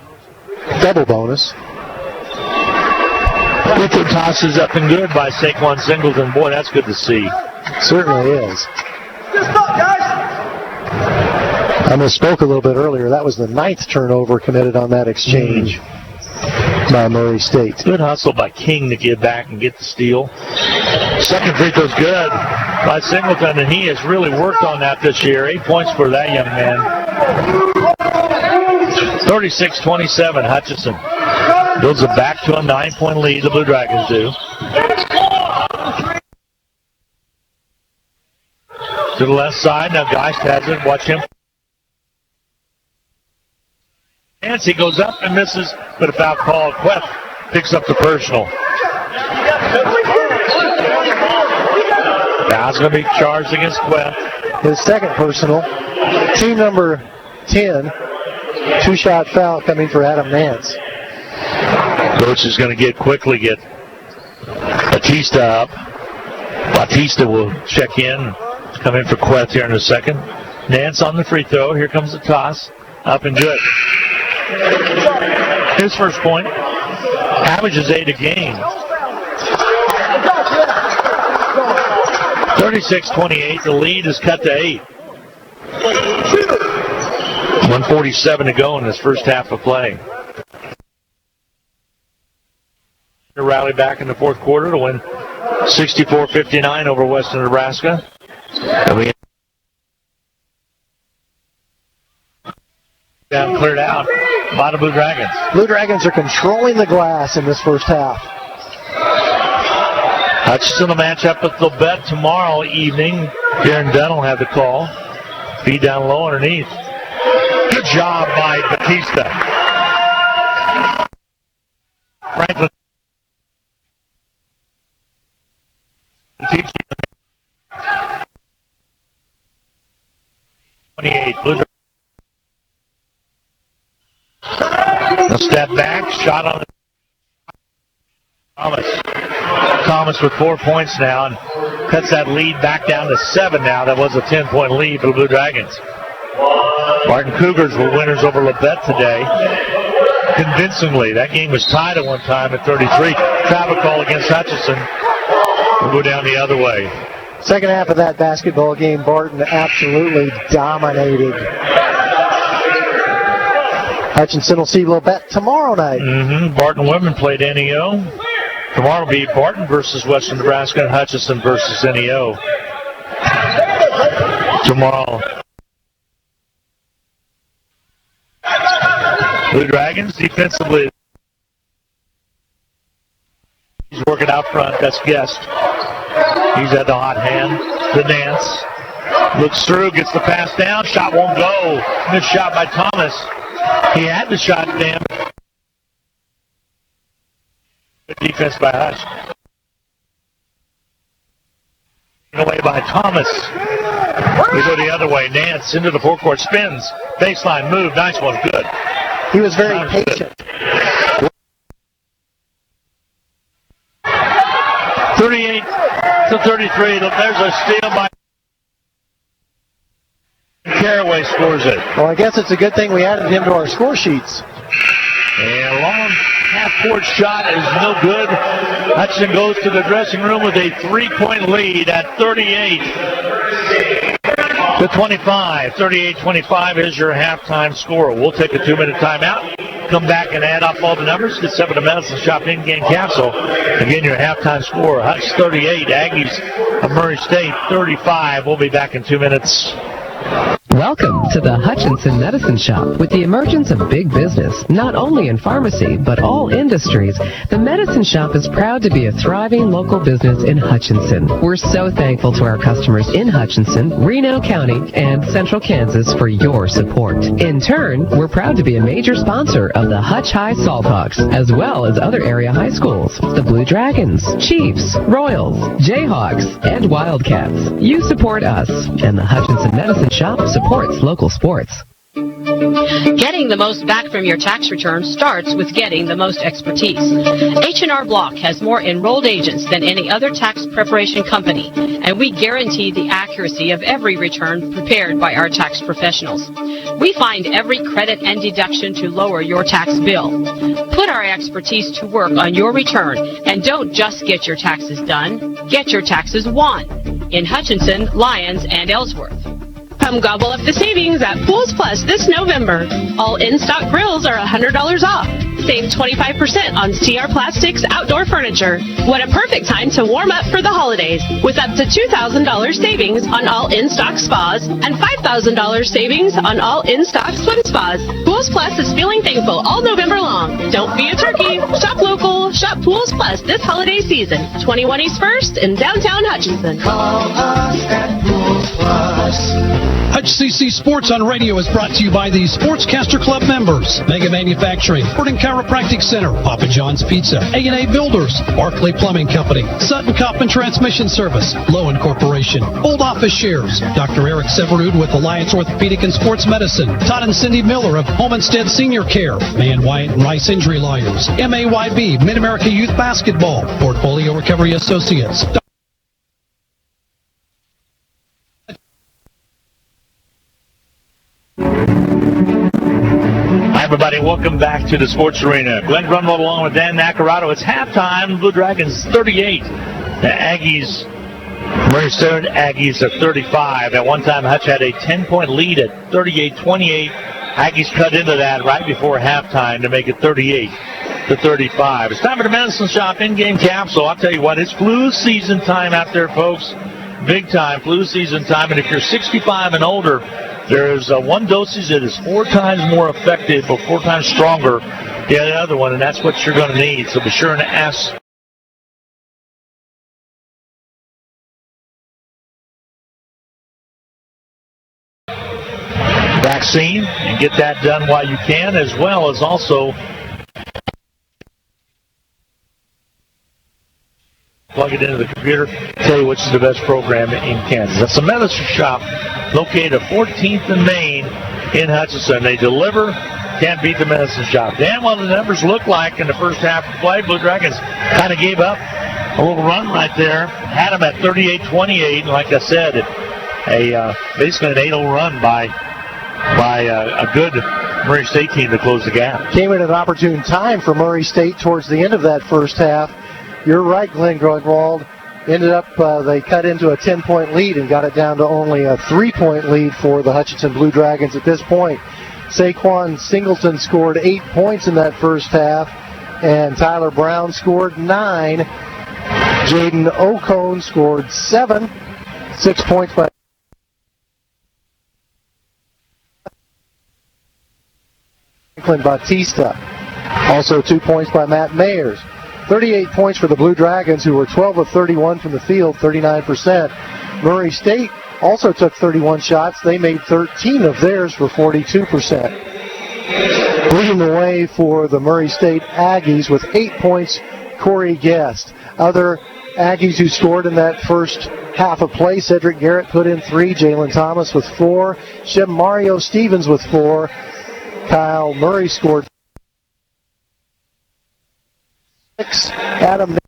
Double bonus. Free throw toss is up and good by Saquon Singleton. Boy, that's good to see. Certainly is. Just stop, guys. I misspoke a little bit earlier. That was the 9th turnover committed on that exchange by Murray State. Good hustle by King to get back and get the steal. Second free throw's good by Singleton, and he has really worked on that this year. 8 points for that young man. 36-27, Hutchinson builds it back to a 9-point lead. The Blue Dragons do. To the left side, now Geist has it. Watch him. Nancy goes up and misses, but a foul call. Quest picks up the personal. Now it's going to be charged against Quest. His second personal. Team number 10. 2-shot foul coming for Adam Nance. Coach is going to get Batista up. Batista will check in. Come in for Quest here in a second. Nance on the free throw. Here comes the toss. Up and good. His first point. Averages 8 a game. 36-28. The lead is cut to 8. 1:47 to go in this first half of play. To rally back in the fourth quarter to win 64-59 over Western Nebraska. And we got cleared out by the Blue Dragons. Blue Dragons are controlling the glass in this first half. Hutchinson will match up with Lobet tomorrow evening. Darren Dunn will have the call. Feed down low underneath. Good job by Batista. Franklin. 28. Blue Dragons. Step back. Shot on Thomas with 4 points now and cuts that lead back down to 7 now. That was a 10-point lead for the Blue Dragons. Martin Cougars were winners over Lobet today. Convincingly. That game was tied at one time at 33. Travel call against Hutchinson. We'll go down the other way. Second half of that basketball game, Barton absolutely dominated. Hutchinson will see Lobet tomorrow night. Barton women played NEO. Tomorrow will be Barton versus Western Nebraska and Hutchinson versus NEO. Tomorrow. Blue Dragons defensively. He's working out front. That's Guest. He's at the hot hand. The Nance. Looks through, gets the pass down. Shot won't go. Missed shot by Thomas. He had the shot down. Good defense by Hutch. Away by Thomas. We go the other way. Nance into the forecourt. Spins. Baseline move. Nice one. Good. He was very patient. 38-33. There's a steal by Caraway scores it. Well, I guess it's a good thing we added him to our score sheets. And long half-court shot is no good. Hutchinson goes to the dressing room with a 3-point lead at 38-25. 38-25 is your halftime score. We'll take a 2-minute timeout. Come back and add up all the numbers. Get 7 to Medicine Shop in-game capsule. Again, your halftime score. Hutch 38, Aggies of Murray State 35. We'll be back in 2 minutes. Welcome to the Hutchinson Medicine Shop. With the emergence of big business, not only in pharmacy, but all industries, the Medicine Shop is proud to be a thriving local business in Hutchinson. We're so thankful to our customers in Hutchinson, Reno County, and Central Kansas for your support. In turn, we're proud to be a major sponsor of the Hutch High Salthawks, as well as other area high schools, the Blue Dragons, Chiefs, Royals, Jayhawks, and Wildcats. You support us, and the Hutchinson Medicine Shop supports local sports. Getting the most back from your tax return starts with getting the most expertise. H&R Block has more enrolled agents than any other tax preparation company, and we guarantee the accuracy of every return prepared by our tax professionals. We find every credit and deduction to lower your tax bill. Put our expertise to work on your return, and don't just get your taxes done, get your taxes won in Hutchinson, Lyons, and Ellsworth. Come gobble up the savings at Pools Plus this November. All in-stock grills are $100 off. Save 25% on CR Plastics outdoor furniture. What a perfect time to warm up for the holidays with up to $2,000 savings on all in-stock spas and $5,000 savings on all in-stock swim spas. Pools Plus is feeling thankful all November long. Don't be a turkey. Shop local. Shop Pools Plus this holiday season. 21 East 1st in downtown Hutchinson. Call us at Pools Plus. HCC Sports on Radio is brought to you by the Sportscaster Club members. Mega Manufacturing, Sporting Chiropractic Center, Papa John's Pizza, A&A Builders, Barclay Plumbing Company, Sutton Coffin Transmission Service, Lowen Corporation, Old Office Shares, Dr. Eric Severud with Alliance Orthopedic and Sports Medicine, Todd and Cindy Miller of Homestead Senior Care, Man Wyatt and Rice Injury Lawyers, MAYB, Mid-America Youth Basketball, Portfolio Recovery Associates. Everybody, welcome back to the Sports Arena. Glenn Grunwald along with Dan Nacarado. It's halftime. Blue Dragons 38. The Aggies, Murray State Aggies at 35. At one time, Hutch had a 10-point lead at 38-28. Aggies cut into that right before halftime to make it 38-35. It's time for the Medicine Shop in-game capsule. I'll tell you what, it's flu season time out there, folks. Big time, flu season time. And if you're 65 and older, there's one dosage that is 4 times more effective or 4 times stronger than the other one, and that's what you're going to need. So be sure and ask. Vaccine and get that done while you can, as well as also plug it into the computer, tell you which is the best program in Kansas. That's the Medicine Shop, located at 14th and Main in Hutchinson. They deliver, can't beat the Medicine Shop. Dan, what the numbers look like in the first half of play, Blue Dragons kind of gave up a little run right there. Had them at 38-28, and like I said, basically an 8-0 run by a good Murray State team to close the gap. Came at an opportune time for Murray State towards the end of that first half. You're right, Glenn Grunwald. Ended up, they cut into a 10-point lead and got it down to only a 3-point lead for the Hutchinson Blue Dragons at this point. Saquon Singleton scored 8 points in that first half, and Tyler Brown scored 9. Jaden Ocone scored 7. 6 points by Franklin Batista. Also 2 points by Matt Mayers. 38 points for the Blue Dragons, who were 12 of 31 from the field, 39%. Murray State also took 31 shots. They made 13 of theirs for 42%. Leading the way for the Murray State Aggies with 8 points, Corey Guest. Other Aggies who scored in that first half of play, Cedric Garrett put in 3, Jalen Thomas with 4, Mario Stevens with 4, Kyle Murray scored 6. Adam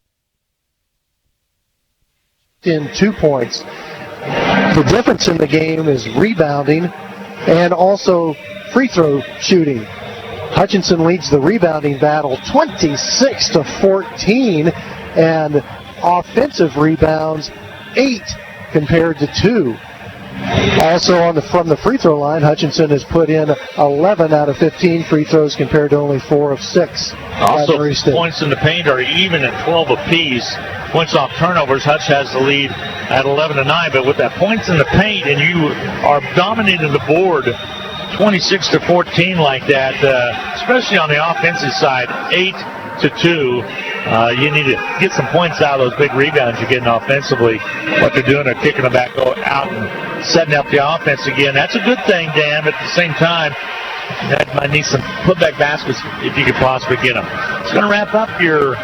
in 2 points. The difference in the game is rebounding and also free throw shooting. Hutchinson leads the rebounding battle 26-14, and offensive rebounds 8 compared to 2. Also from the free throw line, Hutchinson has put in 11 out of 15 free throws compared to only 4 of 6. Also, points in the paint are even at 12 apiece. Points off turnovers, Hutch has the lead at 11-9. But with that points in the paint, and you are dominating the board 26-14 like that, especially on the offensive side, 8-2. You need to get some points out of those big rebounds you're getting offensively. What they're doing, they're kicking them back out and setting up the offense again. That's a good thing, Dan, but at the same time, that might need some putback baskets if you could possibly get them. It's going to wrap up your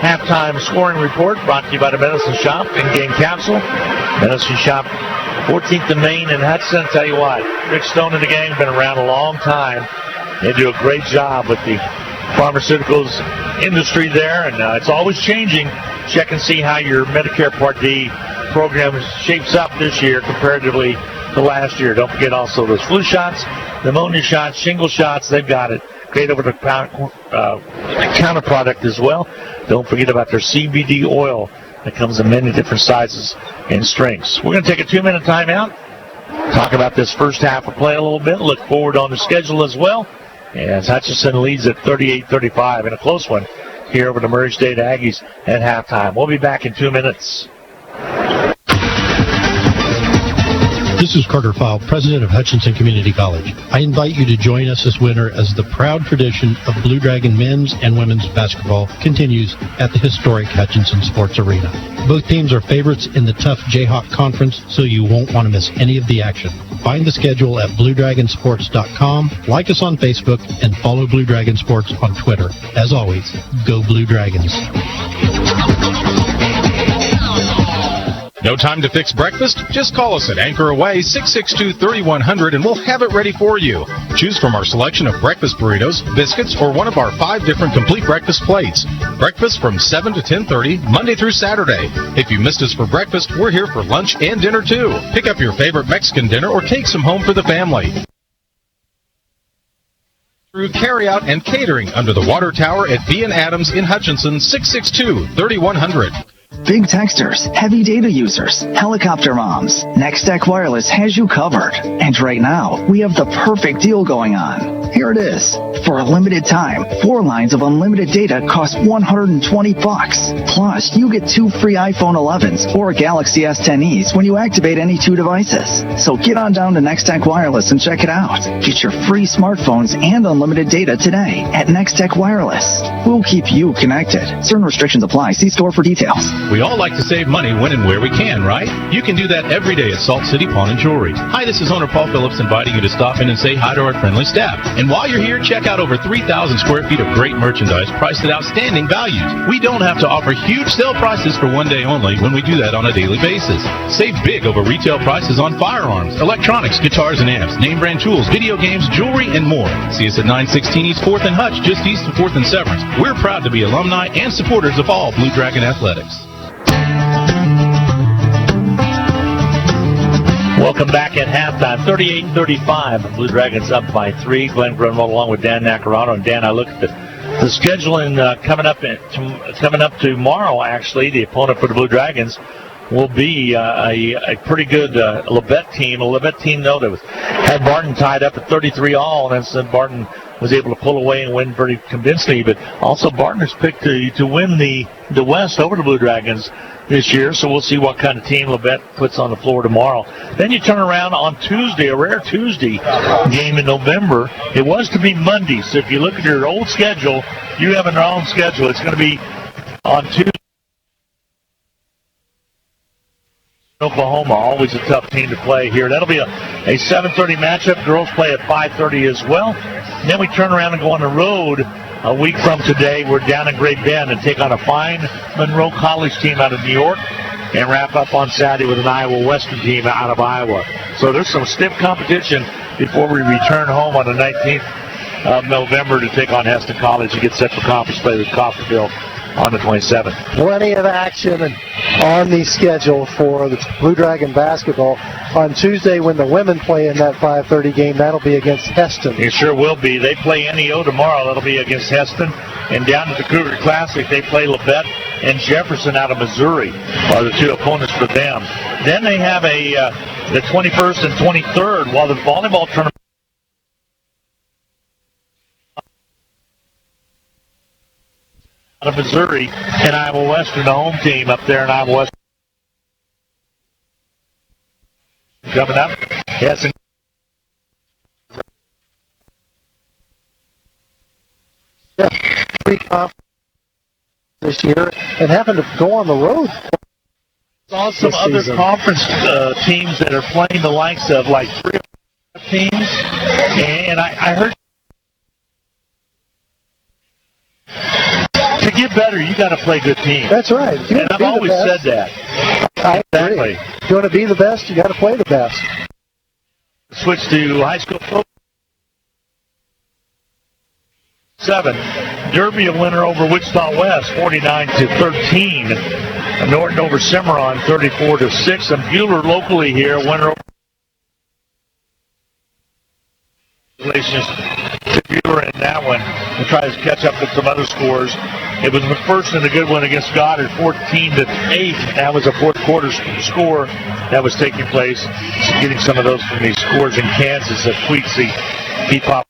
halftime scoring report brought to you by the Medicine Shop in-game capsule. Medicine Shop 14th and Main in Hudson. Tell you what, Rick Stone and the gang been around a long time. They do a great job with the pharmaceuticals industry there, and it's always changing. Check and see how your Medicare Part D program shapes up this year comparatively to last year. Don't forget also those flu shots, pneumonia shots, shingle shots. They've got it. Great over-the-counter product as well. Don't forget about their CBD oil that comes in many different sizes and strengths. We're going to take a 2-minute timeout, talk about this first half of play a little bit, look forward on the schedule as well, as Hutchinson leads at 38-35 in a close one here over the Murray State Aggies at halftime. We'll be back in 2 minutes. This is Carter File, president of Hutchinson Community College. I invite you to join us this winter as the proud tradition of Blue Dragon men's and women's basketball continues at the historic Hutchinson Sports Arena. Both teams are favorites in the tough Jayhawk Conference, so you won't want to miss any of the action. Find the schedule at BlueDragonSports.com, like us on Facebook, and follow Blue Dragon Sports on Twitter. As always, go Blue Dragons. No time to fix breakfast? Just call us at Anchor Away 662-3100 and we'll have it ready for you. Choose from our selection of breakfast burritos, biscuits, or one of our 5 different complete breakfast plates. Breakfast from 7 to 10:30, Monday through Saturday. If you missed us for breakfast, we're here for lunch and dinner too. Pick up your favorite Mexican dinner or take some home for the family. Through carryout and catering under the water tower at B & Adams in Hutchinson, 662-3100. Big texters, heavy data users, helicopter moms, Nextech Wireless has you covered. And right now, we have the perfect deal going on. Here it is. For a limited time, 4 lines of unlimited data cost $120. Plus, you get 2 free iPhone 11s or Galaxy S10es when you activate any 2 devices. So get on down to Nextech Wireless and check it out. Get your free smartphones and unlimited data today at Nextech Wireless. We'll keep you connected. Certain restrictions apply. See store for details. We all like to save money when and where we can, right? You can do that every day at Salt City Pawn and Jewelry. Hi, this is owner Paul Phillips inviting you to stop in and say hi to our friendly staff. And while you're here, check out over 3,000 square feet of great merchandise priced at outstanding values. We don't have to offer huge sale prices for one day only when we do that on a daily basis. Save big over retail prices on firearms, electronics, guitars and amps, name brand tools, video games, jewelry, and more. See us at 916 East 4th and Hutch, just east of 4th and Severance. We're proud to be alumni and supporters of all Blue Dragon athletics. Welcome back at halftime, 38-35. Blue Dragons up by 3. Glenn Grunwald along with Dan Nacarado. And Dan, I look at the scheduling coming up tomorrow. Actually, the opponent for the Blue Dragons will be a pretty good Labette team. A Labette team, though, that had Barton tied up at 33-all, and then Barton was able to pull away and win pretty convincingly. But also Barton is picked to win the West over the Blue Dragons this year, so we'll see what kind of team Labette puts on the floor tomorrow. Then you turn around on Tuesday, a rare Tuesday game in November. It was to be Monday, so if you look at your old schedule, you have an own schedule. It's going to be on Tuesday. Oklahoma, always a tough team to play here. That'll be a 7:30 matchup. Girls play at 5:30 as well. And then we turn around and go on the road a week from today. We're down in Great Bend and take on a fine Monroe College team out of New York and wrap up on Saturday with an Iowa Western team out of Iowa. So there's some stiff competition before we return home on the 19th of November to take on Heston College and get set for conference play with Coffeyville on the 27th. Plenty of action on the schedule for the Blue Dragon basketball. On Tuesday, when the women play in that 5:30 game, that'll be against Heston. It sure will be. They play NEO tomorrow. That'll be against Heston. And down at the Cougar Classic, they play Labette and Jefferson out of Missouri are the 2 opponents for them. Then they have the 21st and 23rd, while the volleyball tournament out of Missouri and Iowa Western, the home team up there in Iowa Western. Coming up, yes. Yeah, 3 conferences this year and having to go on the road. Saw some other conference teams that are playing the likes of like 3 teams, and I heard to get better, you got to play good teams. That's right. And I've always said that. Exactly. If you want to be the best, you got to play the best. Switch to high school football. 7. Derby a winner over Wichita West, 49-13. Norton over Cimarron, 34-6. And Bueller locally here, winner over relations to Bueller in that one. We'll try to catch up with some other scores. It was McPherson, a good one against Goddard, 14-8. That was a fourth quarter score that was taking place. So getting some of those from these scores in Kansas at Queetsy. Keep up.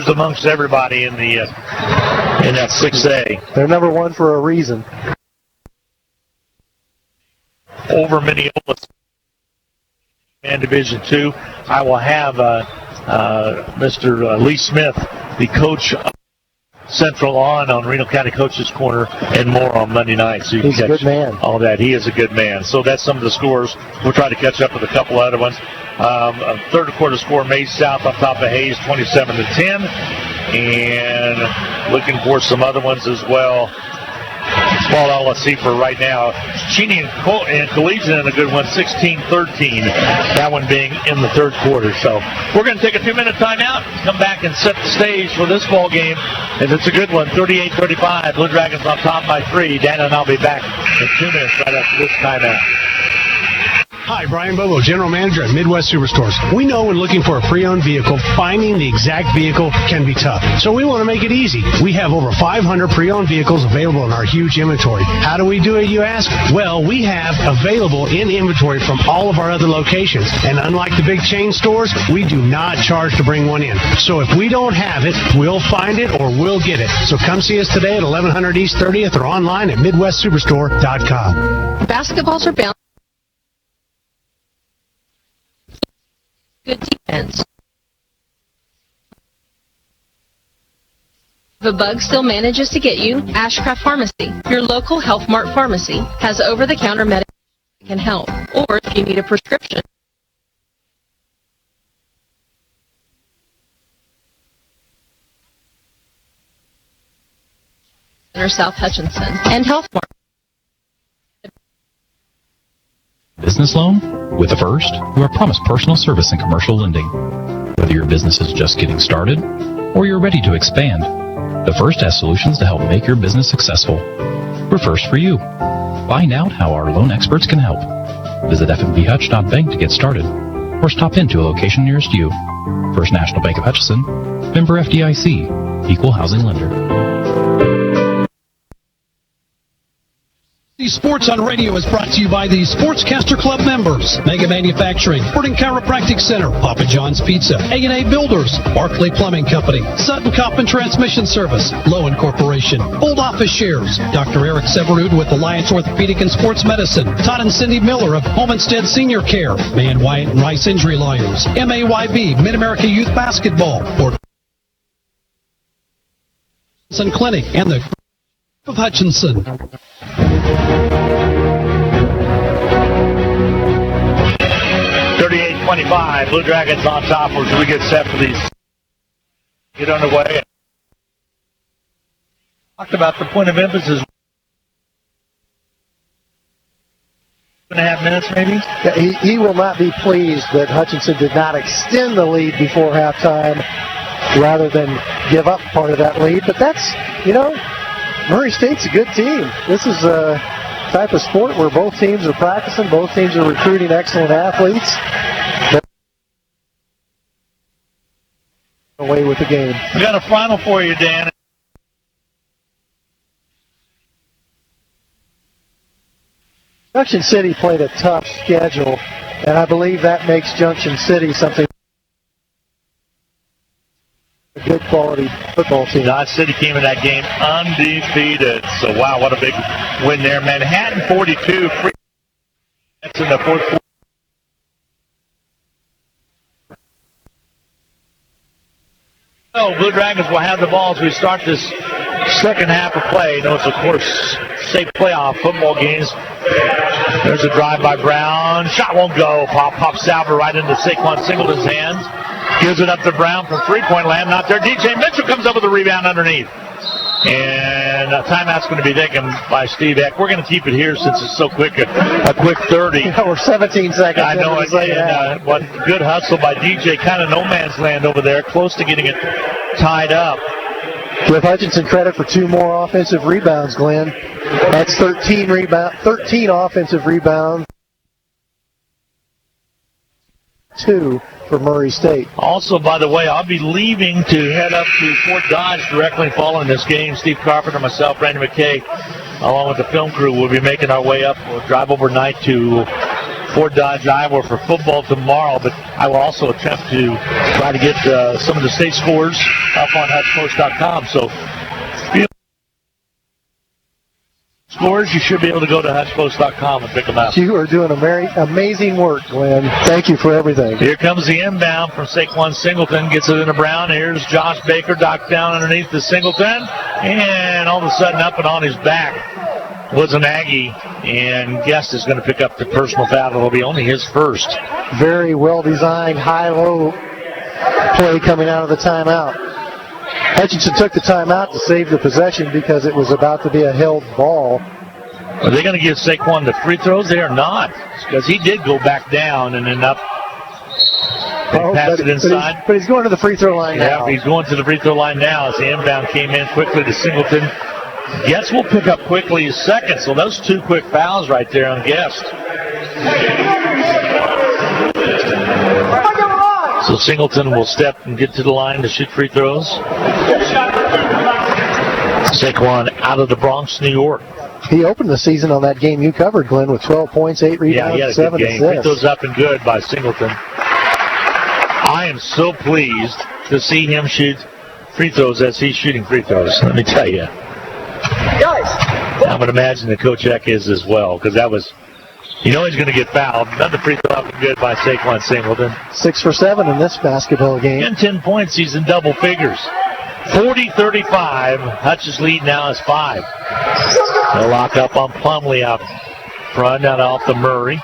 Amongst everybody in the in that 6A. They're number one for a reason. Over Minneapolis and Division II. I will have Mr. Lee Smith, the coach of Central on Reno County Coaches Corner and more on Monday night. So you He's can a good man. All that. He is a good man. So that's some of the scores. We'll try to catch up with a couple other ones. A third quarter score, Maize South on top of Hayes, 27-10. And looking for some other ones as well. Small LSC for right now. Cheney and Collegiate in a good one, 16-13. That one being in the third quarter. So we're going to take a 2-minute timeout, come back and set the stage for this ball game. And it's a good one, 38-35. Blue Dragons on top by 3. Dan and I'll be back in 2 minutes right after this timeout. Hi, Brian Bobo, General Manager at Midwest Superstores. We know when looking for a pre-owned vehicle, finding the exact vehicle can be tough. So we want to make it easy. We have over 500 pre-owned vehicles available in our huge inventory. How do we do it, you ask? Well, we have available in inventory from all of our other locations. And unlike the big chain stores, we do not charge to bring one in. So if we don't have it, we'll find it or we'll get it. So come see us today at 1100 East 30th or online at MidwestSuperstore.com. Basketballs are bound. Good defense. If a bug still manages to get you, Ashcraft Pharmacy, your local Health Mart pharmacy, has over-the-counter medication that can help. Or if you need a prescription, Center South Hutchinson and Health Mart. Business loan? With the First, you are promised personal service and commercial lending. Whether your business is just getting started or you're ready to expand, the First has solutions to help make your business successful. We're First for you. Find out how our loan experts can help. Visit fnbhutch.bank to get started or stop into a location nearest you. First National Bank of Hutchinson, member FDIC, equal housing lender. Sports on Radio is brought to you by the Sportscaster Club members, Mega Manufacturing, Sporting Chiropractic Center, Papa John's Pizza, A&A Builders, Barclay Plumbing Company, Sutton Coffin Transmission Service, Lowen Corporation, Old Office Shares, Dr. Eric Severud with Alliance Orthopedic and Sports Medicine, Todd and Cindy Miller of Homestead Senior Care, Man Wyatt and Rice Injury Lawyers, MAYB, Mid-America Youth Basketball, Hutchinson Clinic, and the of Hutchinson. 38-25. Blue Dragons on top as we get set for these. Get underway. Talked about the point of emphasis. 2.5 minutes, maybe? Yeah, he will not be pleased that Hutchinson did not extend the lead before halftime rather than give up part of that lead. But that's, Murray State's a good team. This is a type of sport where both teams are practicing, both teams are recruiting excellent athletes. Away with the game. We got a final for you, Dan. Junction City played a tough schedule, and I believe that makes Junction City something. A good quality football team. Dodge City came in that game undefeated. So, wow, what a big win there. Manhattan 42. That's in the fourth quarter. So, Blue Dragons will have the ball as we start this second half of play. It's, of course, state playoff football games. There's a drive by Brown. Shot won't go. Pop Salver right into Saquon Singleton's hands. Gives it up to Brown from three-point land. Not there. DJ Mitchell comes up with a rebound underneath. And a timeout's going to be taken by Steve Eck. We're going to keep it here since it's so quick, a quick 30. Yeah, we're 17 seconds. I know, and what good hustle by DJ. Kind of no man's land over there, close to getting it tied up. Give Hutchinson credit for 2 more offensive rebounds, Glenn. That's 13 offensive rebounds. 2 for Murray State. Also, by the way, I'll be leaving to head up to Fort Dodge directly following this game. Steve Carpenter, myself, Brandon McKay, along with the film crew, will be making our way up. We'll drive overnight to Fort Dodge, Iowa for football tomorrow, but I will also attempt to try to get some of the state scores up on HutchPost.com. So, scores, you should be able to go to HutchPost.com and pick them up. You are doing amazing work, Glenn. Thank you for everything. Here comes the inbound from Saquon Singleton. Gets it into Brown. Here's Josh Baker docked down underneath the Singleton. And all of a sudden, up and on his back was an Aggie. And Guest is going to pick up the personal foul. It'll be only his first. Very well-designed, high-low play coming out of the timeout. Hutchinson took the timeout to save the possession because it was about to be a held ball. Are they going to give Saquon the free throws? They are not, because he did go back down and end up pass it inside. But he's going to the free throw line now. Yeah, he's going to the free throw line now as the inbound came in quickly to Singleton. Guest will pick up quickly his second, so those 2 quick fouls right there on Guest. So Singleton will step and get to the line to shoot free throws. Saquon out of the Bronx, New York. He opened the season on that game you covered, Glenn, with 12 points, 8 rebounds, 7 assists. Picked those up and good by Singleton. I am so pleased to see him shoot free throws as he's shooting free throws. Let me tell you. Guys, I would imagine that Coach Eck is as well, because that was, you know he's going to get fouled. Another free throw up and good by Saquon Singleton. 6 for 7 in this basketball game. And 10 points, he's in double figures. 40-35. Hutch's lead now is 5. They'll lock up on Plumlee out front, out off the Murray.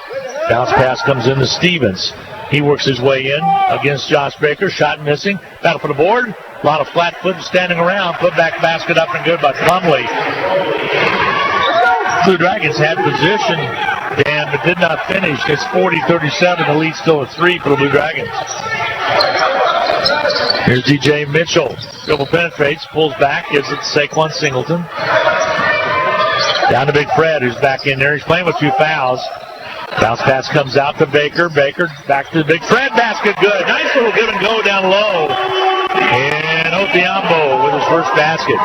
Bounce pass comes into Stevens. He works his way in against Josh Baker. Shot missing. Battle for the board. A lot of flat foot standing around. Put back basket up and good by Plumlee. Blue Dragons had position, Dan, but did not finish. It's 40-37. The lead still at 3 for the Blue Dragons. Here's DJ Mitchell. Dribble penetrates, pulls back, gives it to Saquon Singleton. Down to Big Fred, who's back in there. He's playing with 2 fouls. Bounce pass comes out to Baker. Baker back to the Big Fred. Basket good. Nice little give and go down low. And Othiambo with his first basket.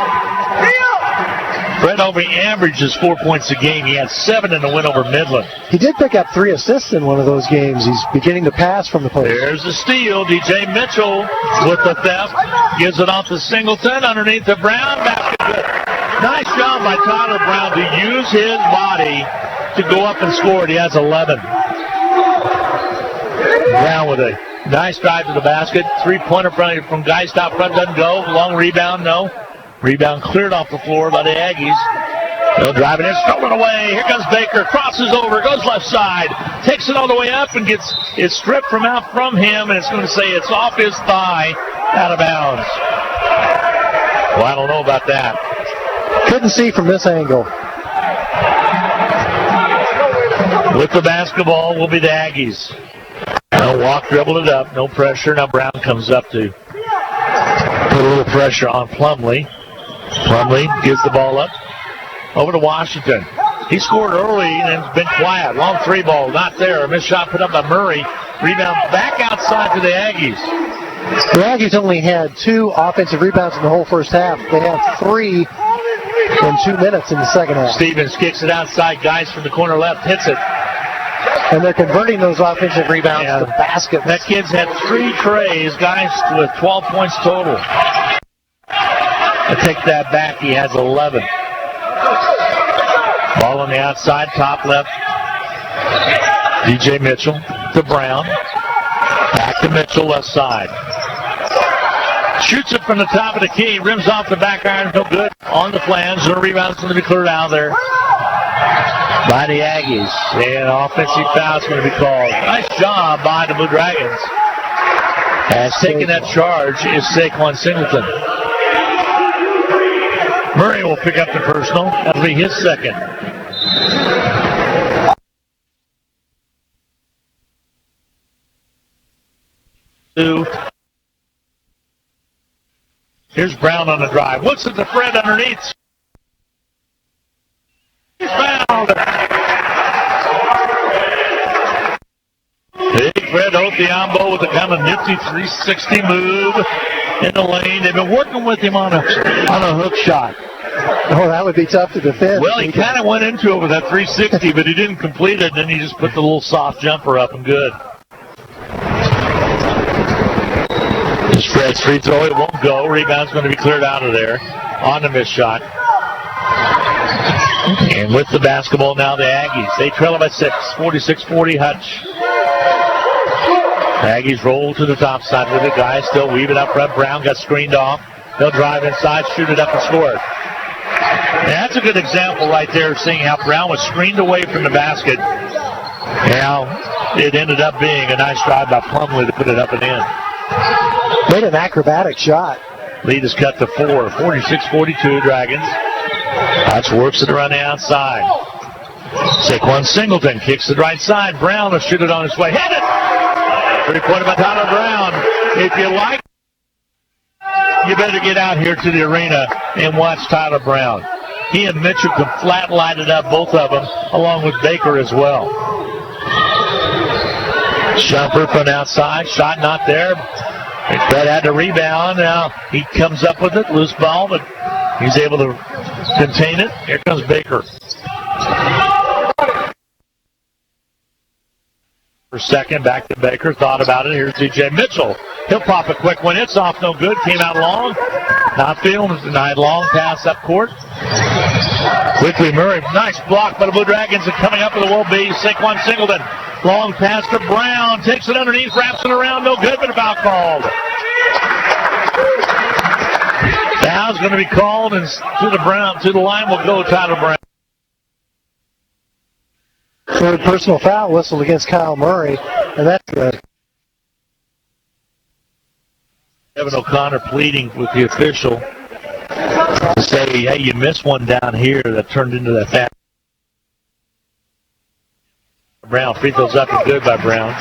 Fred over averages 4 points a game. He had 7 in the win over Midland. He did pick up 3 assists in one of those games. He's beginning to pass from the post. There's the steal. DJ Mitchell with the theft. Gives it off to Singleton underneath the Brown. Basket good. Nice job by Tyler Brown to use his body to go up and score. He has 11. Brown with a nice drive to the basket. 3-pointer from Geist out front. Doesn't go. Long rebound. No. Rebound cleared off the floor by the Aggies. They'll drive it in, stolen away. Here comes Baker, crosses over, goes left side, takes it all the way up and gets it stripped from out from him, and it's going to say it's off his thigh, out of bounds. Well, I don't know about that. Couldn't see from this angle. With the basketball will be the Aggies. Now walk, dribble it up, no pressure. Now Brown comes up to put a little pressure on Plumlee. Plumlee gives the ball up. Over to Washington. He scored early and has been quiet. Long 3 ball, not there. A missed shot put up by Murray. Rebound back outside to the Aggies. The Aggies only had 2 offensive rebounds in the whole first half. They have 3 in 2 minutes in the second half. Stevens kicks it outside. Guys from the corner left hits it. And they're converting those offensive rebounds to baskets. That kid's had 3 trays. Guys with 12 points total. I take that back. He has 11. Ball on the outside, top left. DJ Mitchell to Brown. Back to Mitchell, left side. Shoots it from the top of the key. Rims off the back iron, no good. On the flange, no rebounds going to be cleared out there by the Aggies. And offensive foul is going to be called. Nice job by the Blue Dragons. As taking that charge is Saquon Singleton. Murray will pick up the personal. That'll be his second. Here's Brown on the drive. Looks at the Fred underneath. He's fouled. Big Fred Othiambo with a kind of nifty 360 move in the lane. They've been working with him on a hook shot. Oh, that would be tough to defend. Well, he kind of went into it with that 360, but he didn't complete it, and then he just put the little soft jumper up and good. This Fred's free throw, it won't go. Rebound's going to be cleared out of there on the missed shot. And with the basketball now, the Aggies. They trail by 6, 46-40 Hutch. Aggies roll to the top side with it. Guys still weaving up front. Brown got screened off. They'll drive inside, shoot it up and score it. That's a good example right there of seeing how Brown was screened away from the basket. Now it ended up being a nice drive by Plumlee to put it up and in. Made an acrobatic shot. Lead is cut to 4, 46-42 Dragons. Hutch works it around the outside. Saquon Singleton kicks it right side. Brown will shoot it on his way. Hit it! 3-pointer by Tyler Brown. If you like, you better get out here to the arena and watch Tyler Brown. He and Mitchell can flat light it up, both of them, along with Baker as well. Shumpert from outside, shot not there. Fred had to rebound. Now he comes up with it, loose ball, but he's able to contain it. Here comes Baker. For second, back to Baker. Thought about it. Here's DJ Mitchell. He'll pop a quick one. It's off, no good. Came out long. Not feeling denied. Long pass up court. Quickly Murray. Nice block by the Blue Dragons. And coming up with the will be Saquon Singleton. Long pass to Brown. Takes it underneath. Wraps it around. No good, but a foul called. Foul's going to be called, and to the line will go Tyler Brown. Third personal foul whistled against Kyle Murray, and that's good. Evan O'Connor pleading with the official to say, hey, you missed one down here that turned into that foul. Brown, free throws up and good by Brown.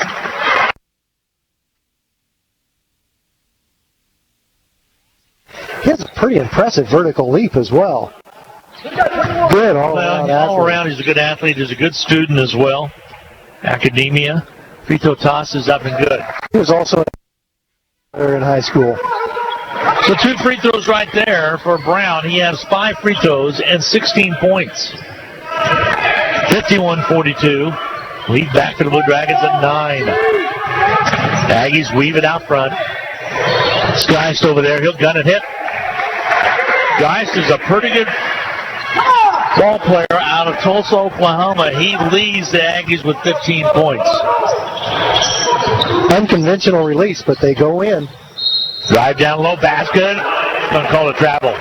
He has a pretty impressive vertical leap as well. Good all around. All around, he's a good athlete. He's a good student as well. Academia. Free throw toss is up and good. He was also in high school. So 2 free throws right there for Brown. He has 5 free throws and 16 points. 51-42. Lead back to the Blue Dragons at 9. Aggies weave it out front. Geist over there. He'll gun and hit. Geist is a pretty good ball player out of Tulsa, Oklahoma. He leads the Aggies with 15 points. Unconventional release, but they go in. Drive down low, basket. Going to call it travel.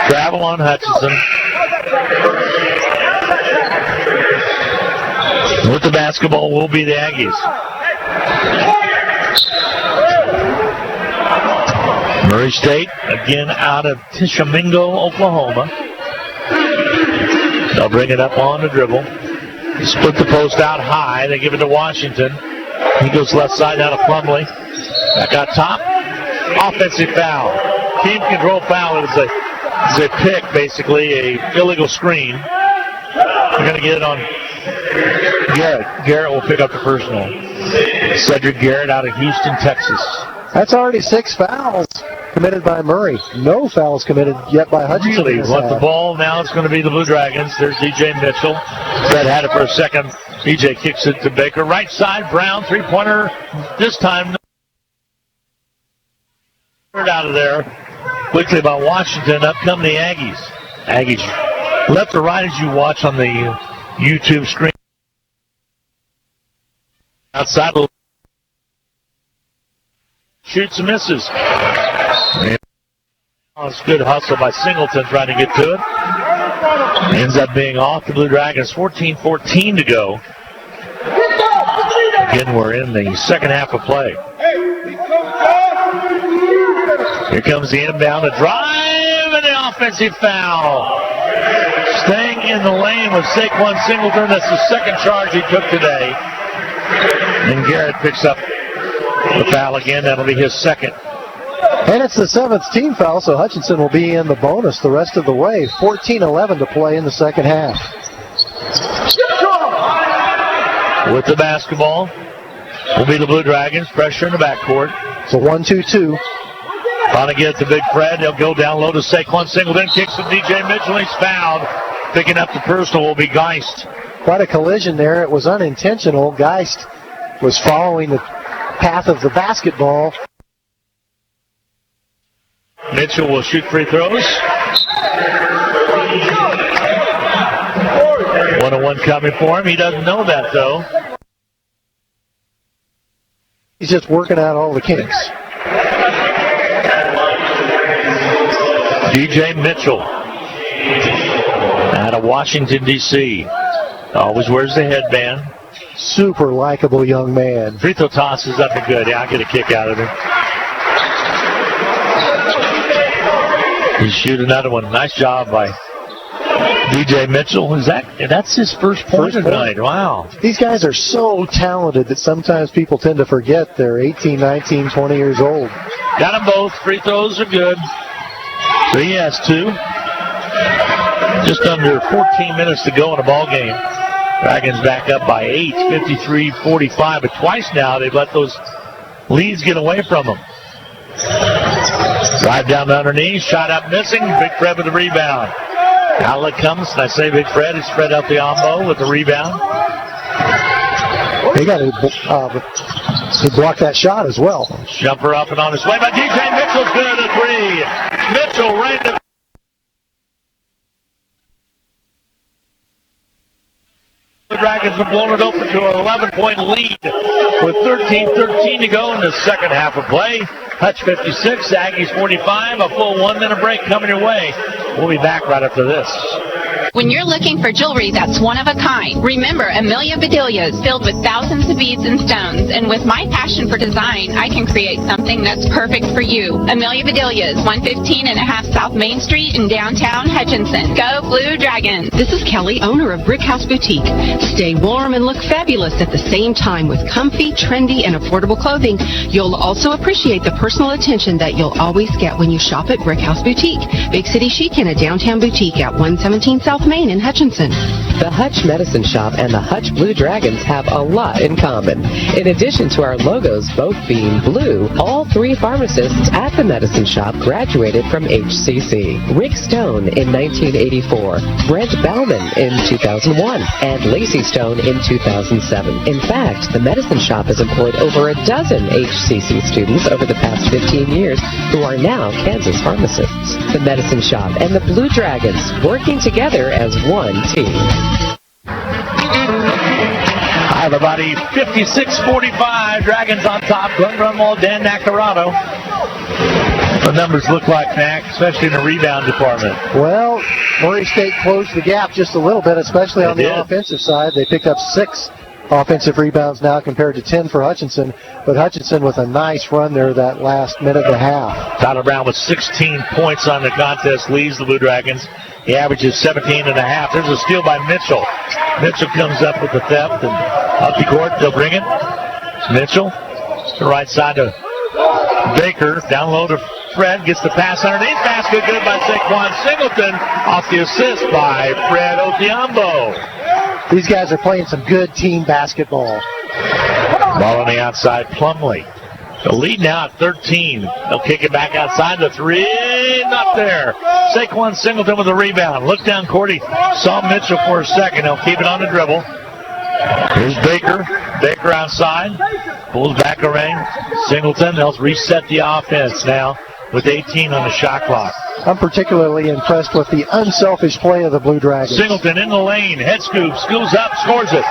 Travel on Hutchinson. With the basketball will be the Aggies. Murray State, again out of Tishomingo, Oklahoma. They'll bring it up on the dribble. Split the post out high. They give it to Washington. He goes left side down to Plumlee. Back out top. Offensive foul. Team control foul. It's a pick, basically, a illegal screen. They're going to get it on Garrett. Garrett will pick up the personal. Cedric Garrett out of Houston, Texas. That's already 6 fouls committed by Murray. No fouls committed yet by Hutchinson. Really want the ball. Now it's going to be the Blue Dragons. There's DJ Mitchell. Fred had it for a second. DJ kicks it to Baker. Right side, Brown, 3-pointer. This time, out of there. Quickly by Washington. Up come the Aggies. Aggies left to right as you watch on the YouTube screen. Outside, shoots and misses. It's good hustle by Singleton trying to get to it. Ends up being off the Blue Dragons. 14-14 to go. Again, we're in the second half of play. Here comes the inbound, a drive, and the offensive foul. Staying in the lane with Saquon Singleton. That's the second charge he took today. And Garrett picks up the foul again. That'll be his second. And it's the 7th team foul, so Hutchinson will be in the bonus the rest of the way. 14-11 to play in the second half. With the basketball will be the Blue Dragons. Pressure in the backcourt. It's a 1-2-2. On to get it to Big Fred. They'll go down low to Saquon Singleton. Kicks to DJ Mitchell. He's fouled. Picking up the personal will be Geist. Quite a collision there. It was unintentional. Geist was following the path of the basketball. Mitchell will shoot free throws. 1-on-1 coming for him. He doesn't know that, though. He's just working out all the kinks. DJ Mitchell out of Washington, D.C. Always wears the headband. Super likable young man. Free throw toss is up and good. Yeah, I'll get a kick out of him. He shoot another one. Nice job by DJ Mitchell. That's his first point tonight. Wow. These guys are so talented that sometimes people tend to forget they're 18, 19, 20 years old. Got them both. Free throws are good. So he has two. Just under 14 minutes to go in a ball game. Dragons back up by 8, 53-45. But twice now they've let those leads get away from them. Drive down to underneath. Shot up missing. Big Fred with the rebound. Outlet comes. And I say Big Fred. It's Fred up the elbow with the rebound. They got to block that shot as well. Jumper up and on his way by DJ Mitchell's good at 3. Mitchell right to the Dragons have blown it open to an 11-point lead with 13-13 to go in the second half of play. Hutch 56, Aggies 45. A full 1-minute break coming your way. We'll be back right after this. When you're looking for jewelry that's one of a kind, remember Amelia Bedelias, filled with thousands of beads and stones. And with my passion for design, I can create something that's perfect for you. Amelia Bedelias, 115 and a half South Main Street in downtown Hutchinson. Go Blue Dragons. This is Kelly, owner of Brick House Boutique. Stay warm and look fabulous at the same time with comfy, trendy, and affordable clothing. You'll also appreciate the personal attention that you'll always get when you shop at Brick House Boutique. Big City Chic in a downtown boutique at 117 South Main in Hutchinson. The Hutch Medicine Shop and the Hutch Blue Dragons have a lot in common. In addition to our logos both being blue, all 3 pharmacists at the Medicine Shop graduated from HCC. Rick Stone in 1984, Brent Bauman in 2001, and Lacey Stone in 2007. In fact, the Medicine Shop has employed over a dozen HCC students over the past 15 years who are now Kansas pharmacists. The Medicine Shop and the Blue Dragons working together as one team. Hi, everybody. 56-45. Dragons on top. Glenn Brunwald, Dan Nacarado. The numbers look like, Mac, especially in the rebound department. Well, Murray State closed the gap just a little bit, especially on the offensive side. They picked up 6 offensive rebounds now compared to 10 for Hutchinson. But Hutchinson with a nice run there that last minute and a half. Tyler Brown with 16 points on the contest leads the Blue Dragons. He averages 17 and a half. There's a steal by Mitchell. Mitchell comes up with the theft and up the court. They'll bring it. Mitchell to the right side to Baker. Down low to Fred. Gets the pass underneath. Basket good by Saquon Singleton. Off the assist by Fred Otiambo. These guys are playing some good team basketball. Ball on the outside, Plumlee. The lead now at 13. They'll kick it back outside. The 3, not there. Saquon Singleton with a rebound. Look down court. He saw Mitchell for a second. He'll keep it on the dribble. Here's Baker. Baker outside. Pulls back around. Singleton. They'll reset the offense now with 18 on the shot clock. I'm particularly impressed with the unselfish play of the Blue Dragons. Singleton in the lane. Head scoop. Scoops up. Scores it.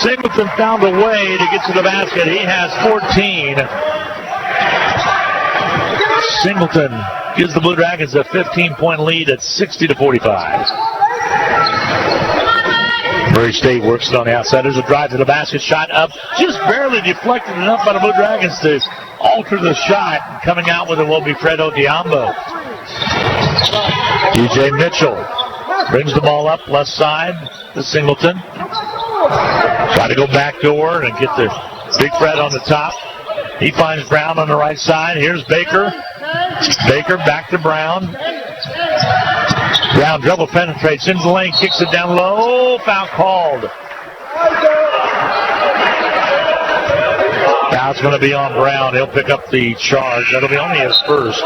Singleton found a way to get to the basket. He has 14. Singleton gives the Blue Dragons a 15-point lead at 60-45. Murray State works it on the outside. There's a drive to the basket, shot up, just barely deflected enough by the Blue Dragons to alter the shot. Coming out with it will be Fredo Diambo. DJ Mitchell brings the ball up left side to Singleton. Try to go backdoor and get the big Fred on the top. He finds Brown on the right side. Here's Baker. Baker back to Brown. Brown dribble penetrates into the lane, kicks it down low. Foul called. Foul's going to be on Brown. He'll pick up the charge. That'll be only his first.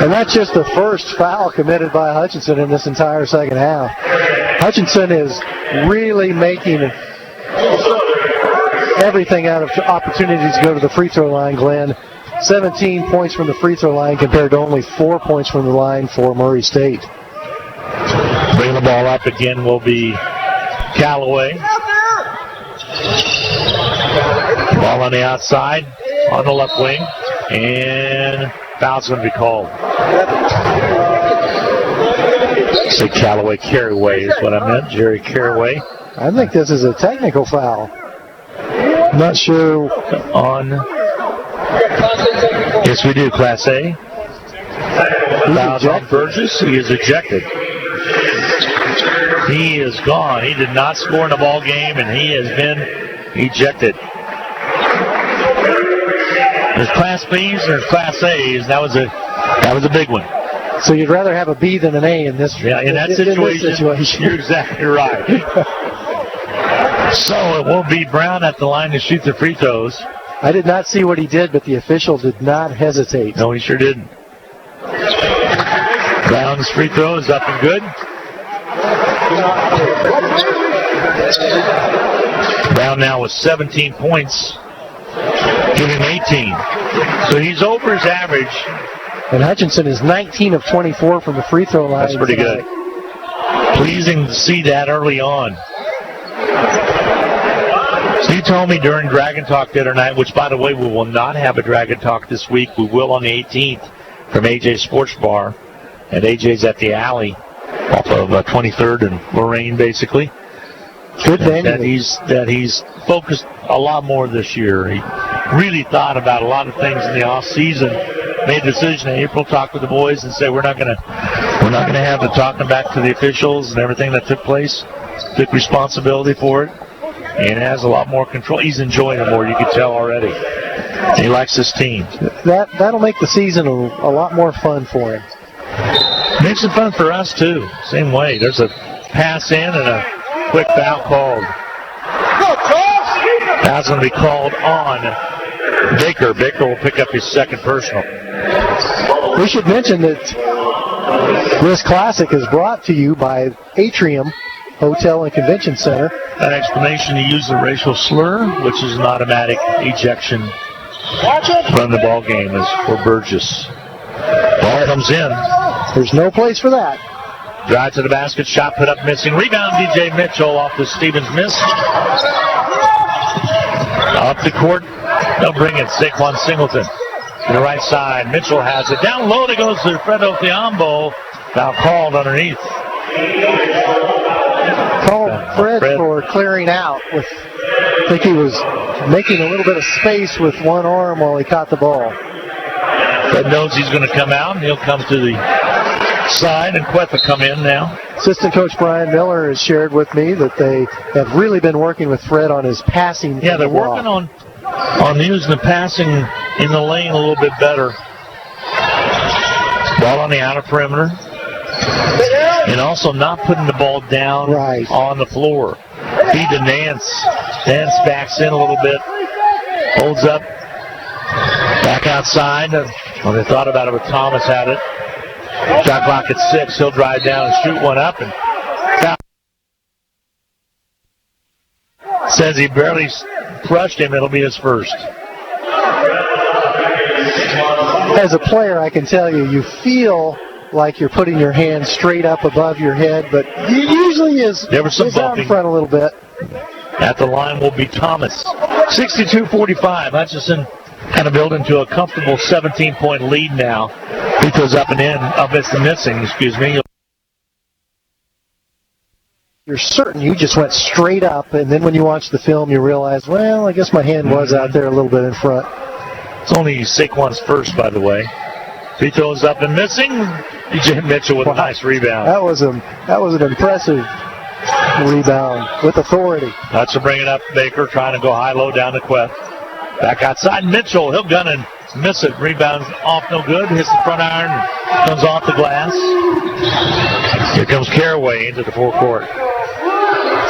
And that's just the first foul committed by Hutchinson in this entire second half. Hutchinson is really making everything out of opportunities to go to the free throw line, Glenn. 17 points from the free throw line compared to only 4 points from the line for Murray State. Bringing the ball up again will be Callaway. Ball on the outside, on the left wing, and foul's going to be called. Say Callaway, Carraway is what I meant. Jerry Carraway. I think this is a technical foul. I'm not sure on. Yes, we do, Class A. Foul's on Burgess. He is ejected. He is gone. He did not score in the ball game, and he has been ejected. There's Class B's and there's Class A's. That was a big one. So you'd rather have a B than an A in this. Yeah, in that situation. You're exactly right. So it will be Brown at the line to shoot the free throws. I did not see what he did, but the official did not hesitate. No, he sure didn't. Brown's free throw is up and good. Brown now with 17 points, giving 18. So he's over his average. And Hutchinson is 19 of 24 from the free throw line. That's pretty good. Pleasing to see that early on. Steve told me during Dragon Talk the other night, which, by the way, we will not have a Dragon Talk this week. We will on the 18th from AJ's Sports Bar. And AJ's at the Alley off of 23rd and Lorraine, basically. Good venue. That he's focused a lot more this year. He really thought about a lot of things in the off season. Made a decision in April, talked with the boys, and said we're not going to have the talking back to the officials and everything that took place. Took responsibility for it, and has a lot more control. He's enjoying it more. You can tell already. He likes his team. That'll make the season a lot more fun for him. Makes it fun for us too. Same way. There's a pass in and a quick foul called. Foul's going to be called on Baker. Baker will pick up his second personal. We should mention that this Classic is brought to you by Atrium Hotel and Convention Center. An explanation to use a racial slur, which is an automatic ejection from the ball game, is for Burgess. Ball comes in. There's no place for that. Drive to the basket, shot put up, missing. Rebound, DJ Mitchell off the Stevens miss. Up the court, they'll bring it. Saquon Singleton to the right side. Mitchell has it. Down low, it goes to Fredo Thiambo. Foul called underneath. Called Fred for clearing out. I think he was making a little bit of space with one arm while he caught the ball. Fred knows he's going to come out, and he'll come to the side, and Quetha come in now. Assistant coach Brian Miller has shared with me that they have really been working with Fred on his passing. Yeah, they're working on using the passing in the lane a little bit better. Ball on the outer perimeter. And also not putting the ball down on the floor. Feed to Nance. Nance backs in a little bit. Holds up. Back outside. Well, they thought about it, but Thomas had it. Shot clock at 6. He'll drive down and shoot one up. And says he barely crushed him. It'll be his first. As a player, I can tell you, you feel like you're putting your hand straight up above your head, but it usually is out in front a little bit. At the line will be Thomas. 62-45. Hutchinson kind of built into a comfortable 17-point lead now. He goes up and in. It's the missing, excuse me. you're certain you just went straight up, and then when you watch the film, you realize, well, I guess my hand was out there a little bit in front. It's only Saquon's first, by the way. He throws up and missing. DJ Mitchell with a nice rebound. That was an impressive rebound with authority. That's to bring it up. Baker trying to go high-low down to Queth. Back outside, Mitchell. He'll gun and miss it. Rebound off, no good. Hits the front iron. Comes off the glass. Here comes Caraway into the forecourt.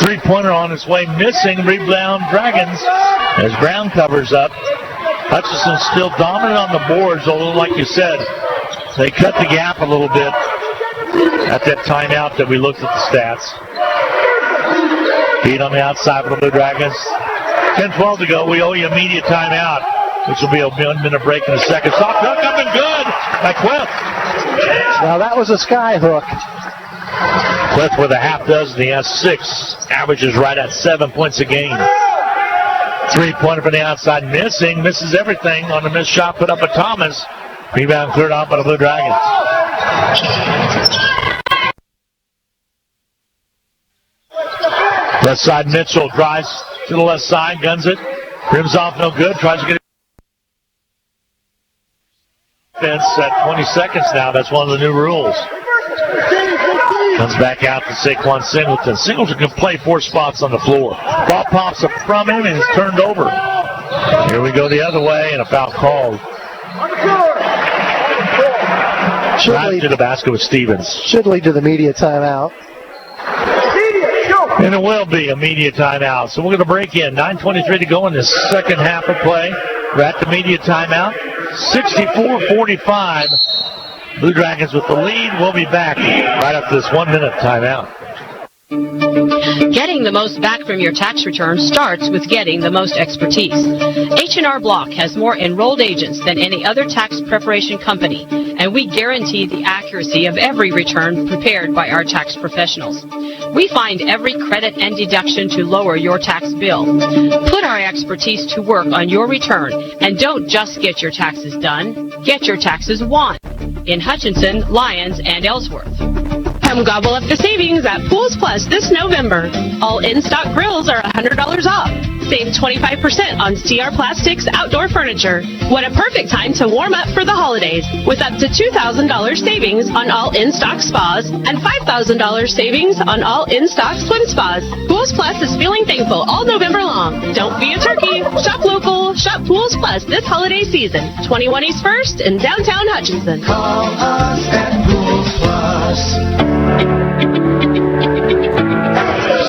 Three-pointer on its way, missing. Rebound Dragons as Brown covers up. Hutchinson's still dominant on the boards, although, like you said, they cut the gap a little bit at that timeout that we looked at the stats. Feed on the outside for the Blue Dragons. 10-12 to go. We owe you immediate timeout, which will be a 1 minute break in a second. Soft hook up and good by Queth. Now that was a sky hook. Queth with a half dozen. He has 6. Averages right at 7 points a game. Three-pointer from the outside, missing. Misses everything on the missed shot put up by Thomas. Rebound cleared off by the Blue Dragons. Left side, Mitchell drives to the left side, guns it. Rims off, no good. Tries to get it. At 20 seconds now. That's one of the new rules. Comes back out to Saquon Singleton. Singleton can play 4 spots on the floor. Ball pops up from him and is turned over. Here we go the other way, and a foul called. Right to the basket with Stevens. Should lead to the media timeout. And it will be a media timeout. So we're going to break in. 9:23 to go in the second half of play. We're at the media timeout. 64-45. Blue Dragons with the lead. We'll be back right after this 1 minute timeout. Getting the most back from your tax return starts with getting the most expertise. H&R Block has more enrolled agents than any other tax preparation company, and we guarantee the accuracy of every return prepared by our tax professionals. We find every credit and deduction to lower your tax bill. Put our expertise to work on your return, and don't just get your taxes done, get your taxes won in Hutchinson, Lyons, and Ellsworth. Come gobble up the savings at Pools Plus this November. All in-stock grills are $100 off. Save 25% on CR Plastics outdoor furniture. What a perfect time to warm up for the holidays with up to $2,000 savings on all in-stock spas and $5,000 savings on all in-stock swim spas. Pools Plus is feeling thankful all November long. Don't be a turkey. Shop local. Shop Pools Plus this holiday season. 21 East 1st in downtown Hutchinson. Call us at Pools Plus.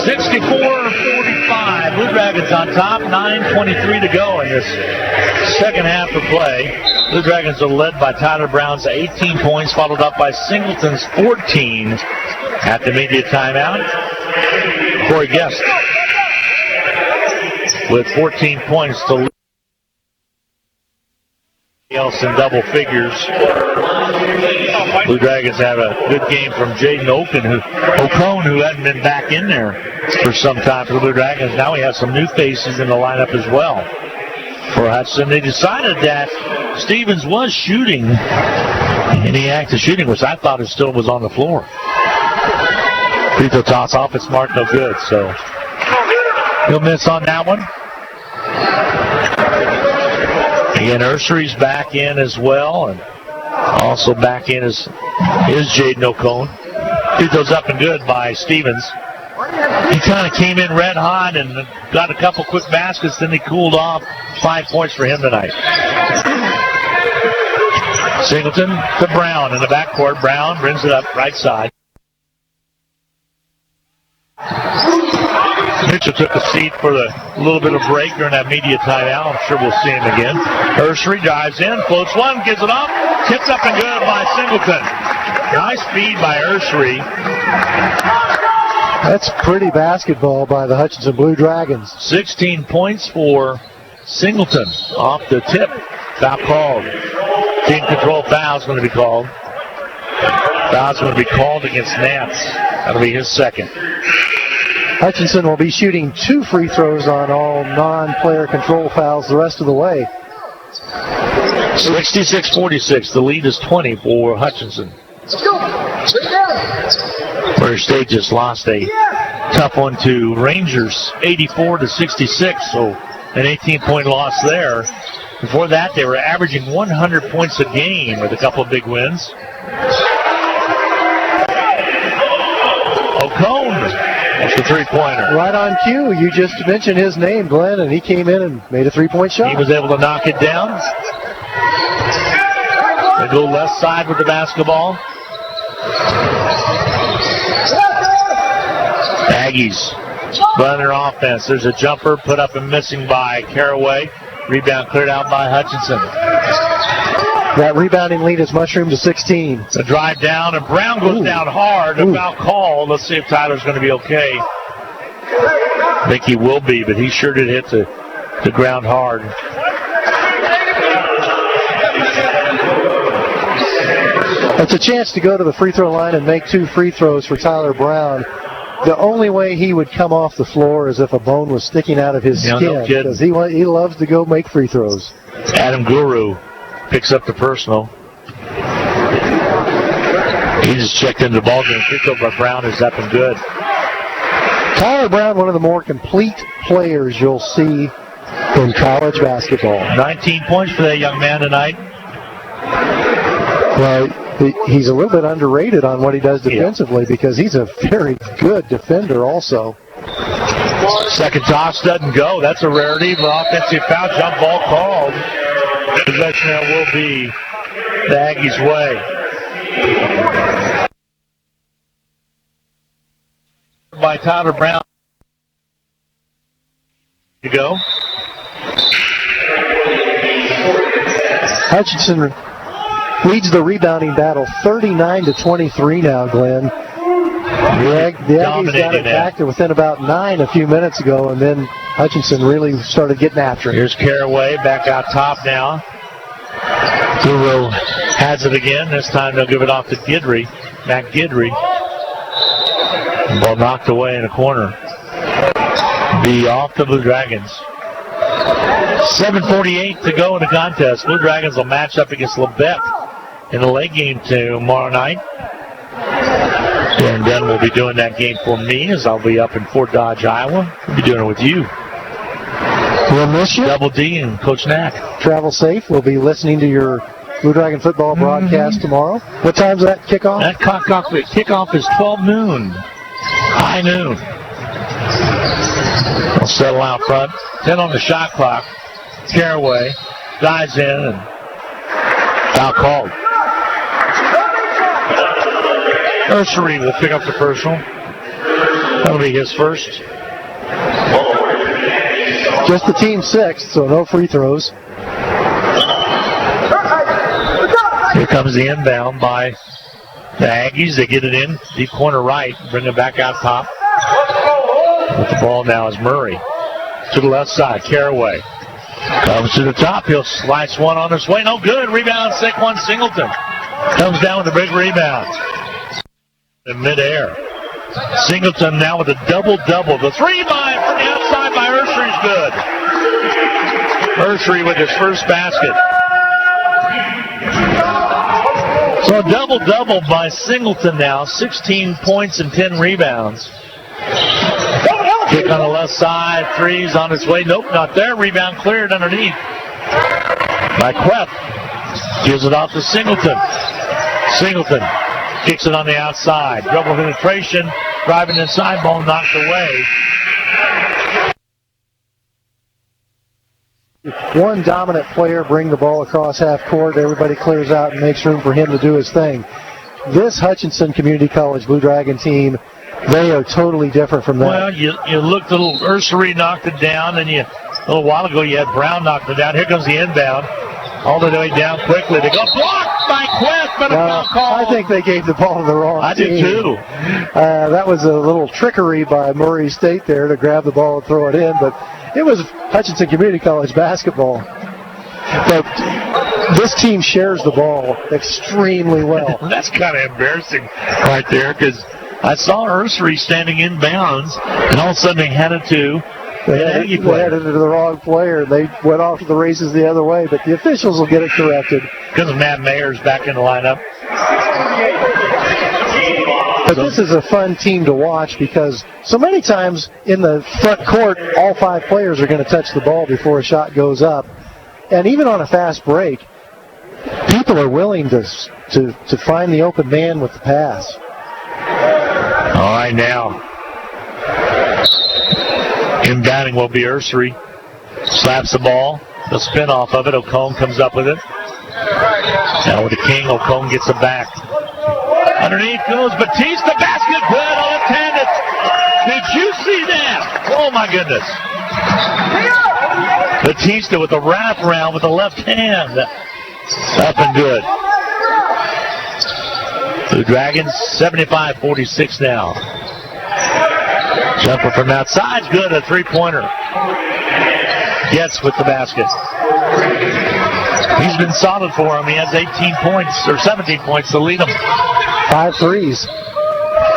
64-45. Blue Dragons on top. 9:23 to go in this second half of play. Blue Dragons are led by Tyler Brown's 18 points, followed up by Singleton's 14 at the media timeout. Corey Guest with 14 points to lead else in double figures. Blue Dragons have a good game from Jaden Ocone, who hadn't been back in there for some time for the Blue Dragons. Now we have some new faces in the lineup as well for Hudson. They decided that Stevens was shooting any act of shooting, which I thought it still was on the floor. Free throw toss off, it's marked no good, so he'll miss on that one. Again, Urshery's back in as well, and also back in is Jaden Ocone. Free throws up and good by Stevens. He kind of came in red hot and got a couple quick baskets, then he cooled off. 5 points for him tonight. Singleton to Brown in the backcourt. Brown brings it up right side. Mitchell took a seat for the little bit of break during that media timeout. I'm sure we'll see him again. Urshery dives in, floats one, gives it off, tipped up and good by Singleton. Nice feed by Urshery. That's pretty basketball by the Hutchinson Blue Dragons. 16 points for Singleton off the tip. Foul called. Team control foul's going to be called. Foul's going to be called against Nance. That'll be his second. Hutchinson will be shooting 2 free throws on all non-player control fouls the rest of the way. 66-46. The lead is 20 for Hutchinson. Murray State just lost a tough one to Rangers, 84-66, so an 18-point loss there. Before that, they were averaging 100 points a game with a couple of big wins. O'Cone, that's the three-pointer. Right on cue. You just mentioned his name, Glenn, and he came in and made a three-point shot. He was able to knock it down. They go left side with the basketball. Aggies run their offense. There's a jumper put up and missing by Caraway. Rebound cleared out by Hutchinson. That rebounding lead is mushroomed to 16. It's a drive down, and Brown goes down hard. A foul call. Let's see if Tyler's going to be okay. I think he will be, but he sure did hit the ground hard. It's a chance to go to the free throw line and make 2 free throws for Tyler Brown. The only way he would come off the floor is if a bone was sticking out of his skin, because he loves to go make free throws. Adam Guru picks up the personal. He just checked into the ball game. Picked up by Brown is up and good. Tyler Brown, one of the more complete players you'll see in college basketball. 19 points for that young man tonight. Well, he's a little bit underrated on what he does defensively because he's a very good defender also. Second toss doesn't go. That's a rarity. The offensive foul, jump ball called. Possession that will be the Aggies' way. By Tyler Brown. To go. Hutchinson leads the rebounding battle 39-23 now, Glenn. The Aggies got it back to within about 9 a few minutes ago, and then Hutchinson really started getting after it. Here's Caraway back out top now. Guru has it again. This time they'll give it off to Guidry. Matt Guidry. Ball knocked away in the corner. Be off the Blue Dragons. 7:48 to go in the contest. Blue Dragons will match up against Labette in the late game tomorrow night. And then we'll be doing that game for me as I'll be up in Fort Dodge, Iowa. We'll be doing it with you. We'll miss you. Double D and Coach Knack. Travel safe. We'll be listening to your Blue Dragon football broadcast tomorrow. What time's that kickoff? That kickoff is 12 noon. High noon. We'll settle out front. 10 on the shot clock. Caraway dives in and foul called. Nursery will pick up the personal. That'll be his first. Just the team sixth, so no free throws. Here comes the inbound by the Aggies. They get it in deep corner right, bring it back out top. With the ball now is Murray. To the left side, Caraway. Comes to the top. He'll slice one on his way. No good. Rebound, Saquon Singleton. Comes down with a big rebound. In midair. Singleton now with a double-double. The three from the outside by Urshery's good. Urshery with his first basket. So a double-double by Singleton now. 16 points and 10 rebounds. Kick on the left side. Three's on its way. Nope, not there. Rebound cleared underneath by Queth. Gives it off to Singleton. Singleton kicks it on the outside. Double penetration. Driving inside. Ball knocked away. One dominant player bring the ball across half court. Everybody clears out and makes room for him to do his thing. This Hutchinson Community College Blue Dragon team, they are totally different from that. Well, you looked a little, Urshery knocked it down, and a little while ago you had Brown knocked it down. Here comes the inbound. All the way down quickly. They go blocked by Quest, but a foul call. I think they gave the ball to the wrong team. I did too. That was a little trickery by Murray State there to grab the ball and throw it in, but it was Hutchinson Community College basketball. But this team shares the ball extremely well. That's kind of embarrassing right there, because I saw Urshery standing inbounds, and all of a sudden they had it to They had it to the wrong player. They went off to the races the other way, but the officials will get it corrected. Because of Matt Mayer's back in the lineup. But this is a fun team to watch because so many times in the front court, all 5 players are going to touch the ball before a shot goes up. And even on a fast break, people are willing to find the open man with the pass. All right, now. Inbounding will be Ursery. Slaps the ball. The spin off of it. Ocone comes up with it. Now with the King, Ocone gets it back. Underneath goes Batista. Basket good. Left-handed. Did you see that? Oh, my goodness. Batista with the wraparound with the left hand. Up and good. The Dragons, 75-46 now. Jumper from outside's good. A three-pointer. Gets with the basket. He's been solid for him. He has 18 points, or 17 points to lead him. 5 threes.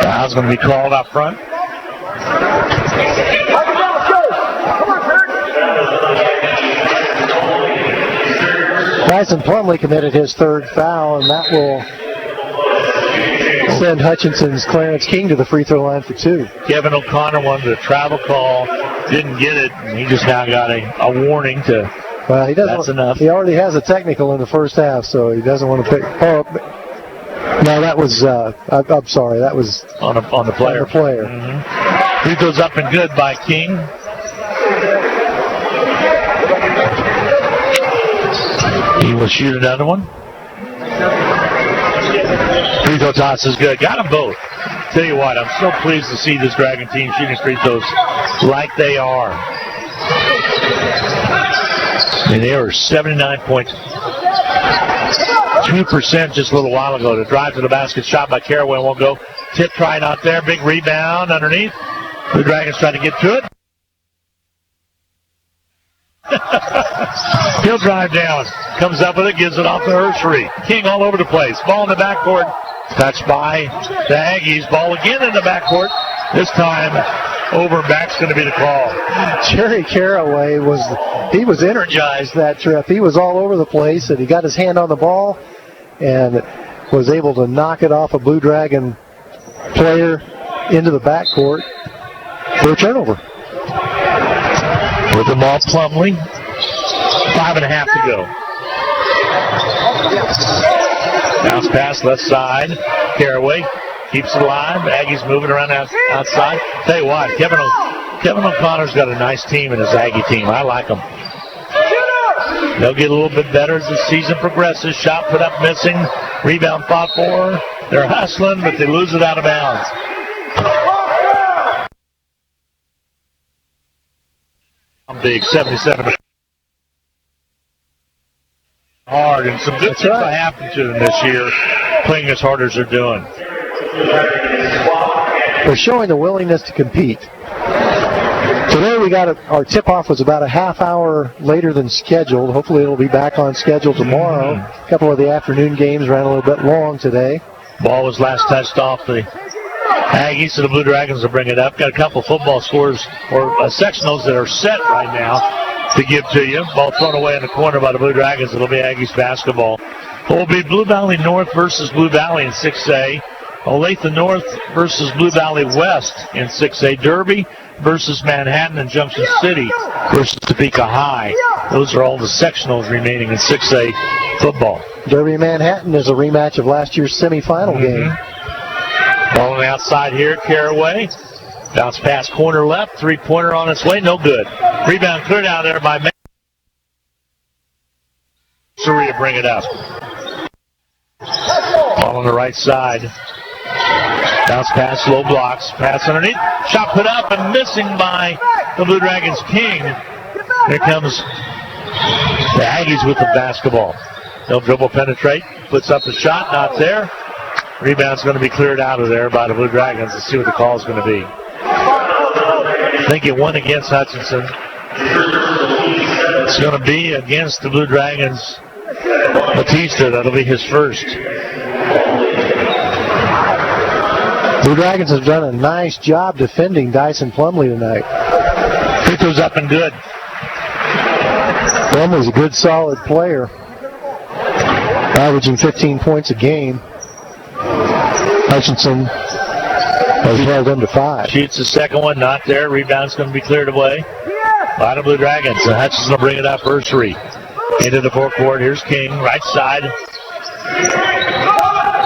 Foul's going to be called up front. Dyson Plumley committed his 3rd foul, and that will send Hutchinson's Clarence King to the free throw line for 2. Kevin O'Connor wanted a travel call, didn't get it, and he just now got a warning to. Well, he doesn't. That's enough. He already has a technical in the first half, so he doesn't want to pick. Oh, no, that was. I'm sorry, that was on the player. On the player. Mm-hmm. Free throws up and good by King. He will shoot another one. Free throw toss is good. Got them both. Tell you what, I'm so pleased to see this Dragon team shooting free throws like they are. And they were 79.2% just a little while ago. The drive to the basket, shot by Caraway won't go. Tip try not there. Big rebound underneath. The Dragons trying to get to it. He'll drive down. Comes up with it, gives it off to Ursery. King all over the place. Ball in the backcourt. Touched by the Aggies. Ball again in the backcourt. This time, over and back's going to be the call. Jerry Caraway was energized that trip. He was all over the place, and he got his hand on the ball and was able to knock it off a Blue Dragon player into the backcourt for a turnover. With the ball, Plumley. 5.5 to go. Bounce pass left side. Caraway keeps it alive. Aggies moving around outside. Tell you what, Kevin O'Connor's got a nice team in his Aggie team. I like them. They'll get a little bit better as the season progresses. Shot put up missing. Rebound fought for. They're hustling, but they lose it out of bounds. Big 77. Hard, and some good things have happened to them this year, playing as hard as they're doing. They're showing the willingness to compete. Today we got our tip-off was about a half hour later than scheduled. Hopefully it'll be back on schedule tomorrow. A couple of the afternoon games ran a little bit long today. Ball was last touched off the Aggies, so the Blue Dragons will bring it up. Got a couple football scores or sectionals that are set right now to give to you. Ball thrown away in the corner by the Blue Dragons. It'll be Aggies basketball. It will be Blue Valley North versus Blue Valley in 6A. Olathe North versus Blue Valley West in 6A. Derby versus Manhattan and Junction City versus Topeka High. Those are all the sectionals remaining in 6A football. Derby Manhattan is a rematch of last year's semifinal game. Ball on the outside here, Caraway. Bounce pass corner left, three-pointer on its way, no good. Rebound cleared out there by Surrey to bring it up. Ball on the right side. Bounce pass, low blocks, pass underneath. Shot put up and missing by the Blue Dragons King. Here comes the Aggies with the basketball. They'll dribble penetrate, puts up the shot, not there. Rebound's going to be cleared out of there by the Blue Dragons. Let's see what the call is going to be. I think it went against Hutchinson. It's going to be against the Blue Dragons. Batista, that'll be his first. Blue Dragons have done a nice job defending Dyson Plumley tonight. Free throws up and good. Plumley's a good, solid player, averaging 15 points a game. Hutchinson He held them to 5. Shoots the second one, not there. Rebound's going to be cleared away by the Blue Dragons. So Hutchinson will bring it up for 3. Into the forecourt. Here's King, right side.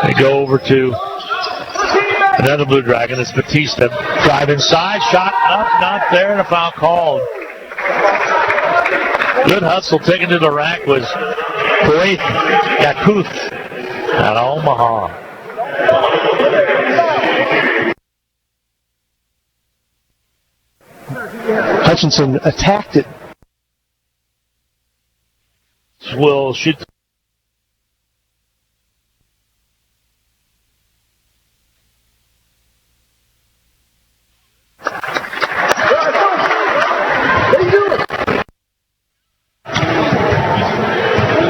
They go over to another Blue Dragon. It's Batista. Drive inside, shot up, not there, and a foul called. Good hustle taken to the rack was Kuwait Yakuth out of Omaha. Hutchinson attacked it. Will shoot.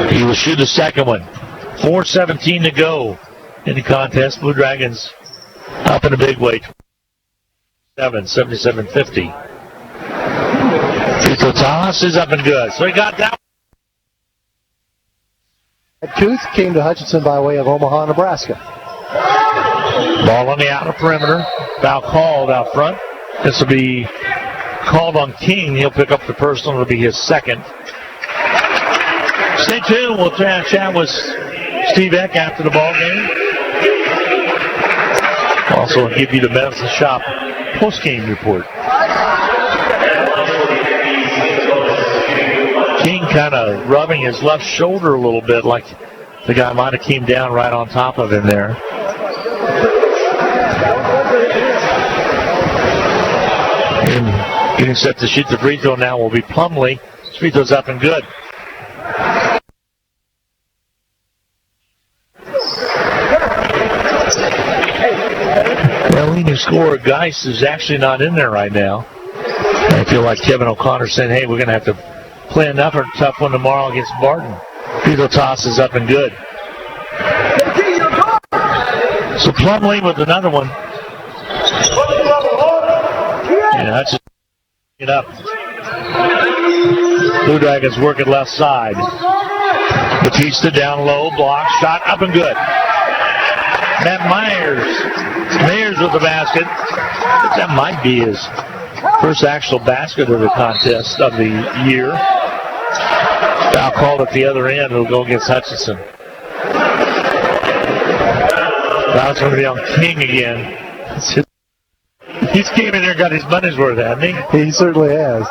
He will shoot the second one. 4:17 to go in the contest. Blue Dragons up in a big way. 77-50. Tito Thomas is up and good. So he got that. Tooth came to Hutchinson by way of Omaha, Nebraska. Ball on the outer perimeter. Foul called out front. This will be called on King. He'll pick up the personal. It'll be his second. Stay tuned. We'll chat with Steve Eck after the ball game. Also, I'll give you the Medicine Shop post-game report. King kind of rubbing his left shoulder a little bit, like the guy might have came down right on top of him there. And getting set to shoot the free throw now will be Plumlee. His free throw's up and good. Well, leading scorer Geis is actually not in there right now. I feel like Kevin O'Connor saying, hey, we're going to have to play another tough one tomorrow against Barton. Free throw toss is up and good. So Plumlee with another one. And Hutchinson it up. Blue Dragons working left side. Batista down low, block, shot up and good. Matt Myers with the basket. That might be his first actual basket of the contest of the year. Foul called at the other end. It'll go against Hutchinson. Foul's going to be on King again. He's came in there and got his money's worth, hasn't he? He certainly has.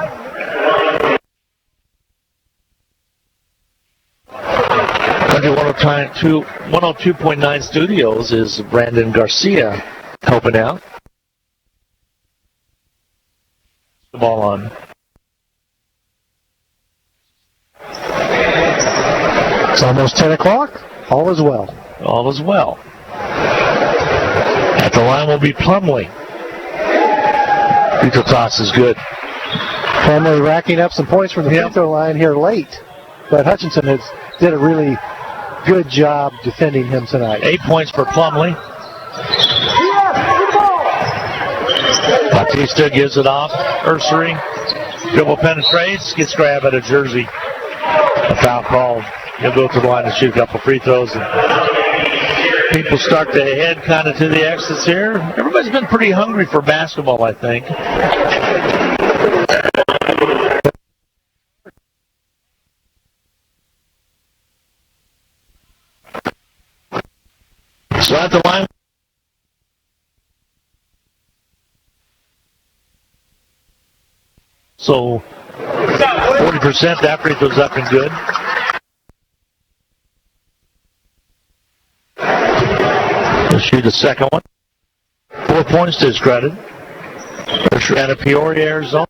Under 102.9 Studios is Brandon Garcia helping out. The ball on. It's almost 10 o'clock. All is well. All is well. At the line will be Plumlee. Free throw toss is good. Plumlee racking up some points from the free throw line here late. But Hutchinson did a really good job defending him tonight. 8 points for Plumlee. Batista gives it off. Ursery. Dribble penetrates. Gets grabbed at a jersey. A foul called. He'll go to the line and shoot a couple free throws. And people start to head kind of to the exits here. Everybody's been pretty hungry for basketball, I think. So at the line. So 40% that free throw's up and good. He'll shoot the second one. 4 points to his credit. Out of Peoria, Arizona.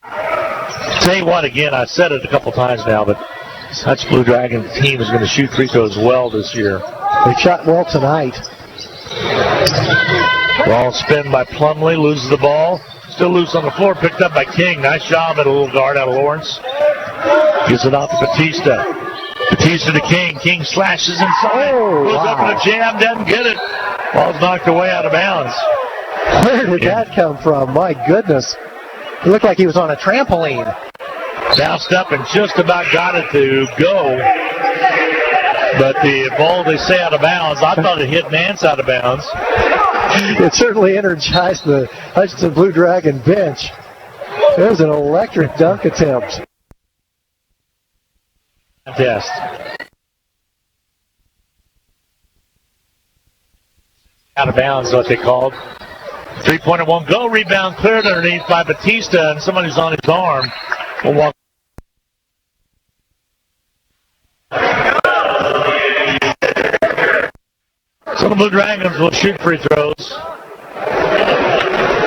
Tell you what, again, I said it a couple times now, but Hutch Blue Dragon team is going to shoot free throws well this year. They shot well tonight. Ball spin by Plumlee, loses the ball. Still loose on the floor, picked up by King. Nice job at a little guard out of Lawrence. Gives it off to Batista. Batista to King. King slashes inside. Goes up in a jam, doesn't get it. Ball's knocked away out of bounds. Where did that come from? My goodness. It looked like he was on a trampoline. Bounced up and just about got it to go. But the ball, they say out of bounds. I thought it hit Nance out of bounds. It certainly energized the Hutchinson Blue Dragon bench. There's an electric dunk attempt. Test. Out of bounds, what they called. 3-pointer won't go. Rebound cleared underneath by Batista, and somebody's on his arm. Will walk. So the Blue Dragons will shoot free throws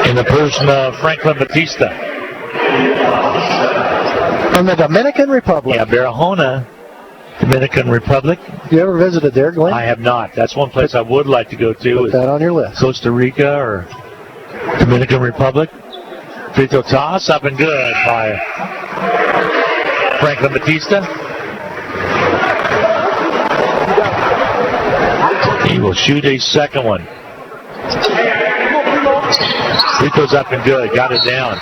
in the person of Franklin Batista. From the Dominican Republic. Yeah, Barahona, Dominican Republic. You ever visited there, Glenn? I have not. That's one place I would like to go to. Put that on your list. Costa Rica or Dominican Republic. Free throw toss up and good by Franklin Batista. He will shoot a second one. Free throws up and good. Got it down.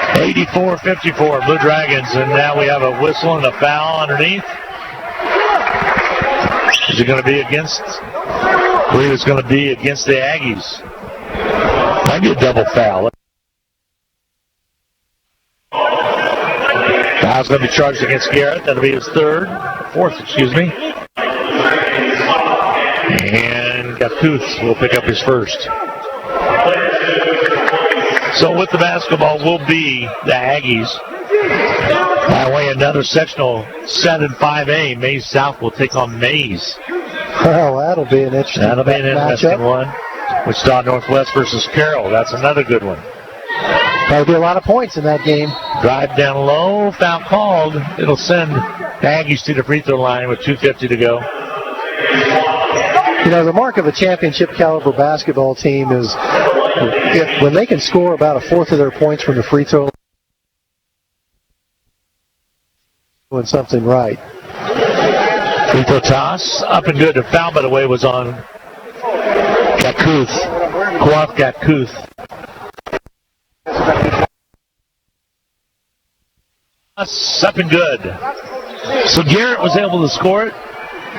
84-54 Blue Dragons, and now we have a whistle and a foul underneath. Is it going to be against? I believe it's going to be against the Aggies. Might be a double foul. Foul's going to be charged against Garrett. That'll be his fourth, excuse me. And Gakuth will pick up his first. So with the basketball will be the Aggies. That way, another sectional 7-5A. Mays South will take on Mays. Well, that'll be an interesting matchup. One. Wichita Northwest versus Carroll. That's another good one. There'll be a lot of points in that game. Drive down low, foul called. It'll send the Aggies to the free throw line with 2:50 to go. You know, the mark of a championship caliber basketball team is when they can score about a fourth of their points from the free throw line, doing something right. Free throw toss, up and good. The foul, by the way, was on Gakuth. Kawaf Gakuth. Up and good. So Garrett was able to score it.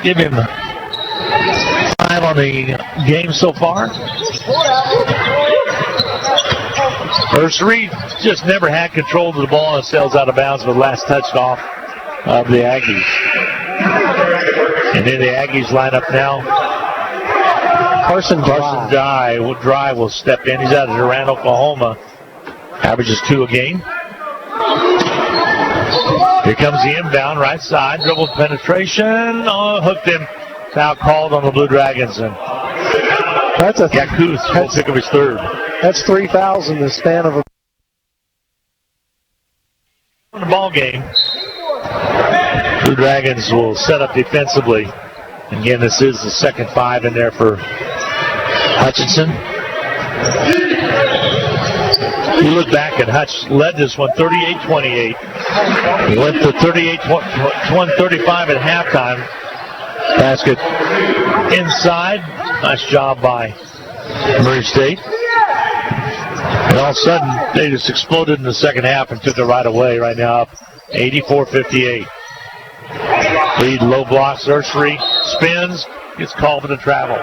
Give him 5 on the game so far. Ursary just never had control of the ball and sails out of bounds with the last touch off of the Aggies. And then the Aggies line up now. Carson Dye will step in. He's out of Durant, Oklahoma. Averages 2 a game. Here comes the inbound, right side. Dribble penetration. Oh, hooked him. Foul called on the Blue Dragons. And Gakuth will pick up his third. That's 3 fouls in the span of a ball game. Blue Dragons will set up defensively. Again, this is the second 5 in there for Hutchinson. You look back and Hutch led this one 38-28. He went to 38-35 at halftime. Basket inside. Nice job by Murray State. And all of a sudden, they just exploded in the second half and took it right away. Right now up 84-58. Lead low blocks. Ursary spins. Gets called for the travel.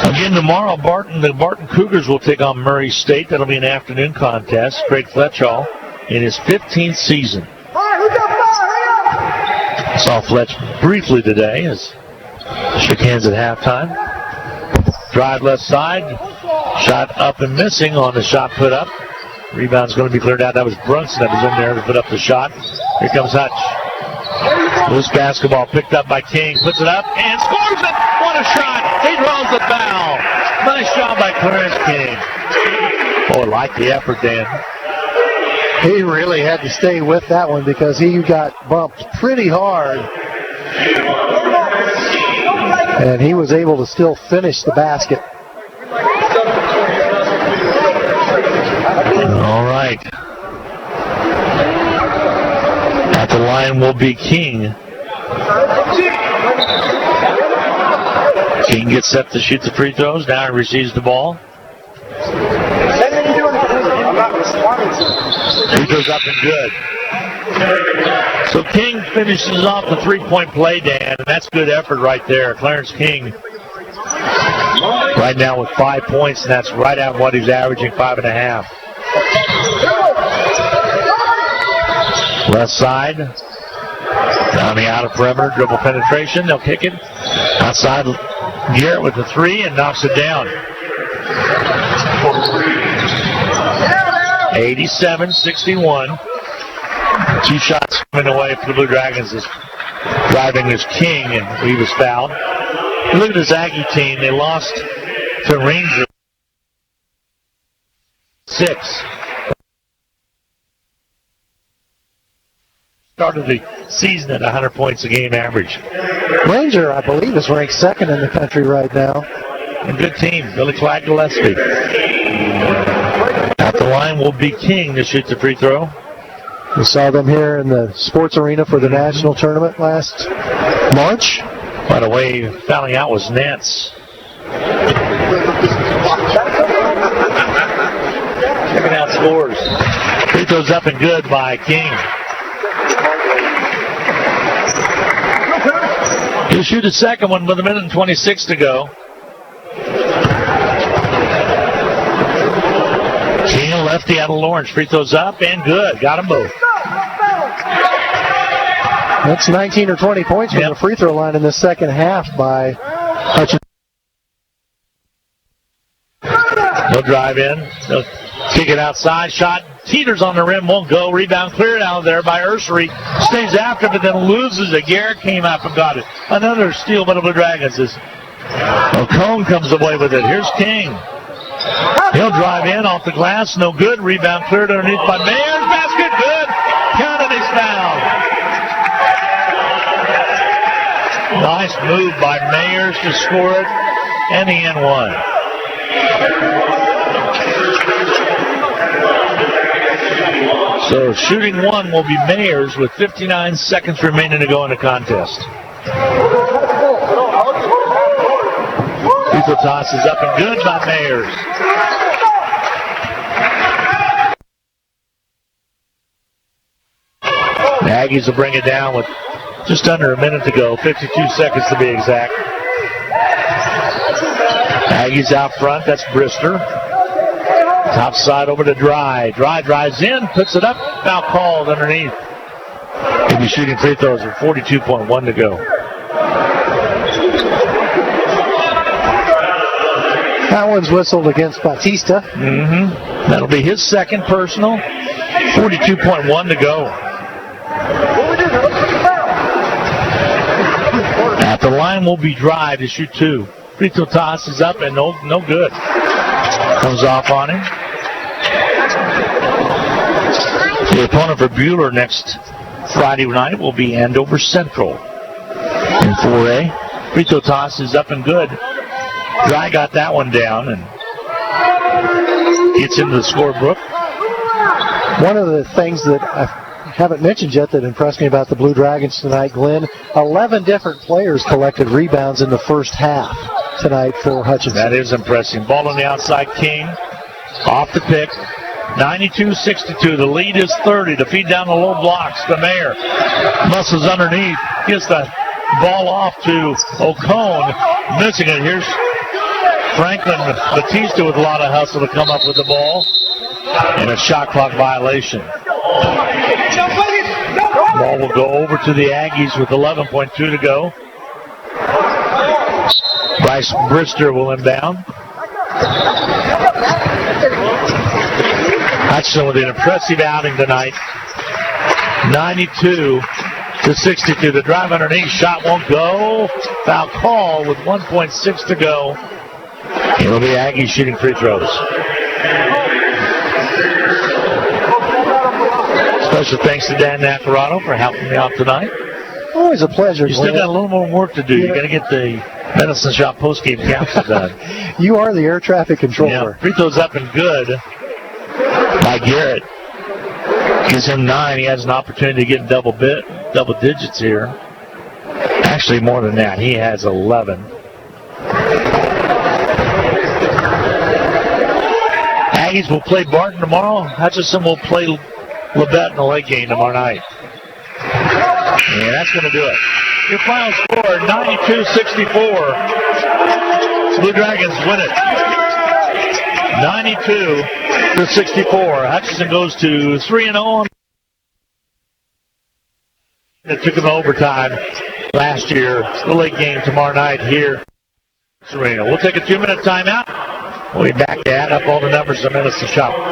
Again, tomorrow, the Barton Cougars will take on Murray State. That'll be an afternoon contest. Craig Fletchall in his 15th season. Saw Fletch briefly today as shook hands at halftime. Drive left side. Shot up and missing on the shot put up. Rebound's going to be cleared out. That was Brunson that was in there to put up the shot. Here comes Hutch. Loose basketball picked up by King. Puts it up and scores it. What a shot. He draws the foul. Nice job by Clarence King. Oh, I like the effort, Dan. He really had to stay with that one because he got bumped pretty hard. And he was able to still finish the basket. All right. At the line will be King. King gets set to shoot the free throws. Now he receives the ball. Free throws up and good. So King finishes off the three-point play, Dan, and that's good effort right there. Clarence King right now with 5 points, and that's right at what he's averaging, 5.5. Left side, down the outer perimeter, dribble penetration. They'll kick it outside. Garrett with the three and knocks it down. 87-61. 2 shots coming away for the Blue Dragons. Is driving is King, and he was fouled. Look at this Aggie team. They lost to Rangers 6. Started the season at 100 points a game average. Ranger, I believe, is ranked second in the country right now. A good team. Billy Clyde Gillespie. At the line will be King to shoot the free throw. We saw them here in the sports arena for the national tournament last March. By the way, fouling out was Nance. Checking out scores. Free throws up and good by King. He'll shoot a second one with 1:26 to go. King, lefty out of Lawrence. Free throws up and good. Got them both. That's 19 or 20 points from the free throw line in the second half by Hutchinson. They'll drive in. They'll kick it outside. Shot teeters on the rim. Won't go. Rebound cleared out of there by Ursery. Stays after, but then loses it. Garrett came up and got it. Another steal by the Blue Dragons. O'Cone comes away with it. Here's King. He'll drive in off the glass. No good. Rebound cleared underneath by Mayers. Basket good. Counted. He's fouled. Nice move by Mayers to score it. And the N1. So shooting one will be Mayers with 59 seconds remaining to go in the contest. Free throw toss is up and good by Mayers. The Aggies will bring it down with just under a minute to go, 52 seconds to be exact. Aggies out front, that's Brister. Top side over to Dry. Dry drives in, puts it up, foul called underneath. He'll be shooting free throws with 42.1 to go. That one's whistled against Batista. That'll be his second personal. 42.1 to go. At the line will be Dry to shoot 2. Free throw toss is up and no good. Comes off on him. The opponent for Bueller next Friday night will be Andover Central in 4A. Free throw toss is up and good. Dry got that one down and gets into the scorebook. One of the things that I haven't mentioned yet that impressed me about the Blue Dragons tonight, Glenn, 11 different players collected rebounds in the first half tonight for Hutchinson. That is impressive. Ball on the outside, King. Off the pick. 92-62. The lead is 30. To feed down the low blocks, the Mayor. Muscles underneath. Gets the ball off to O'Cone. Missing it. Here's Franklin Batista with a lot of hustle to come up with the ball. And a shot clock violation. Ball will go over to the Aggies with 11.2 to go. Bryce Brister will inbound. Hutchinson with an impressive outing tonight. 92-62. The drive underneath. Shot won't go. Foul call with 1.6 to go. It'll be Aggies shooting free throws. Special thanks to Dan Nacarado for helping me out tonight. Always a pleasure. You still got a little more work to do. You got to get the Medicine Shop postgame capsule done. You are the air traffic controller. Yeah, free throws up and good by Garrett. Gives him 9. He has an opportunity to get double digits here. Actually, more than that. He has 11. Aggies will play Barton tomorrow. Hutchinson will play Labette in the late game tomorrow night. And that's going to do it. Your final score, 92-64. Blue Dragons win it. 92-64. Hutchinson goes to 3-0. It took them to overtime last year. The late game tomorrow night here at Arena. We'll take a 2-minute timeout. We'll be back to add up all the numbers in a minute to shop.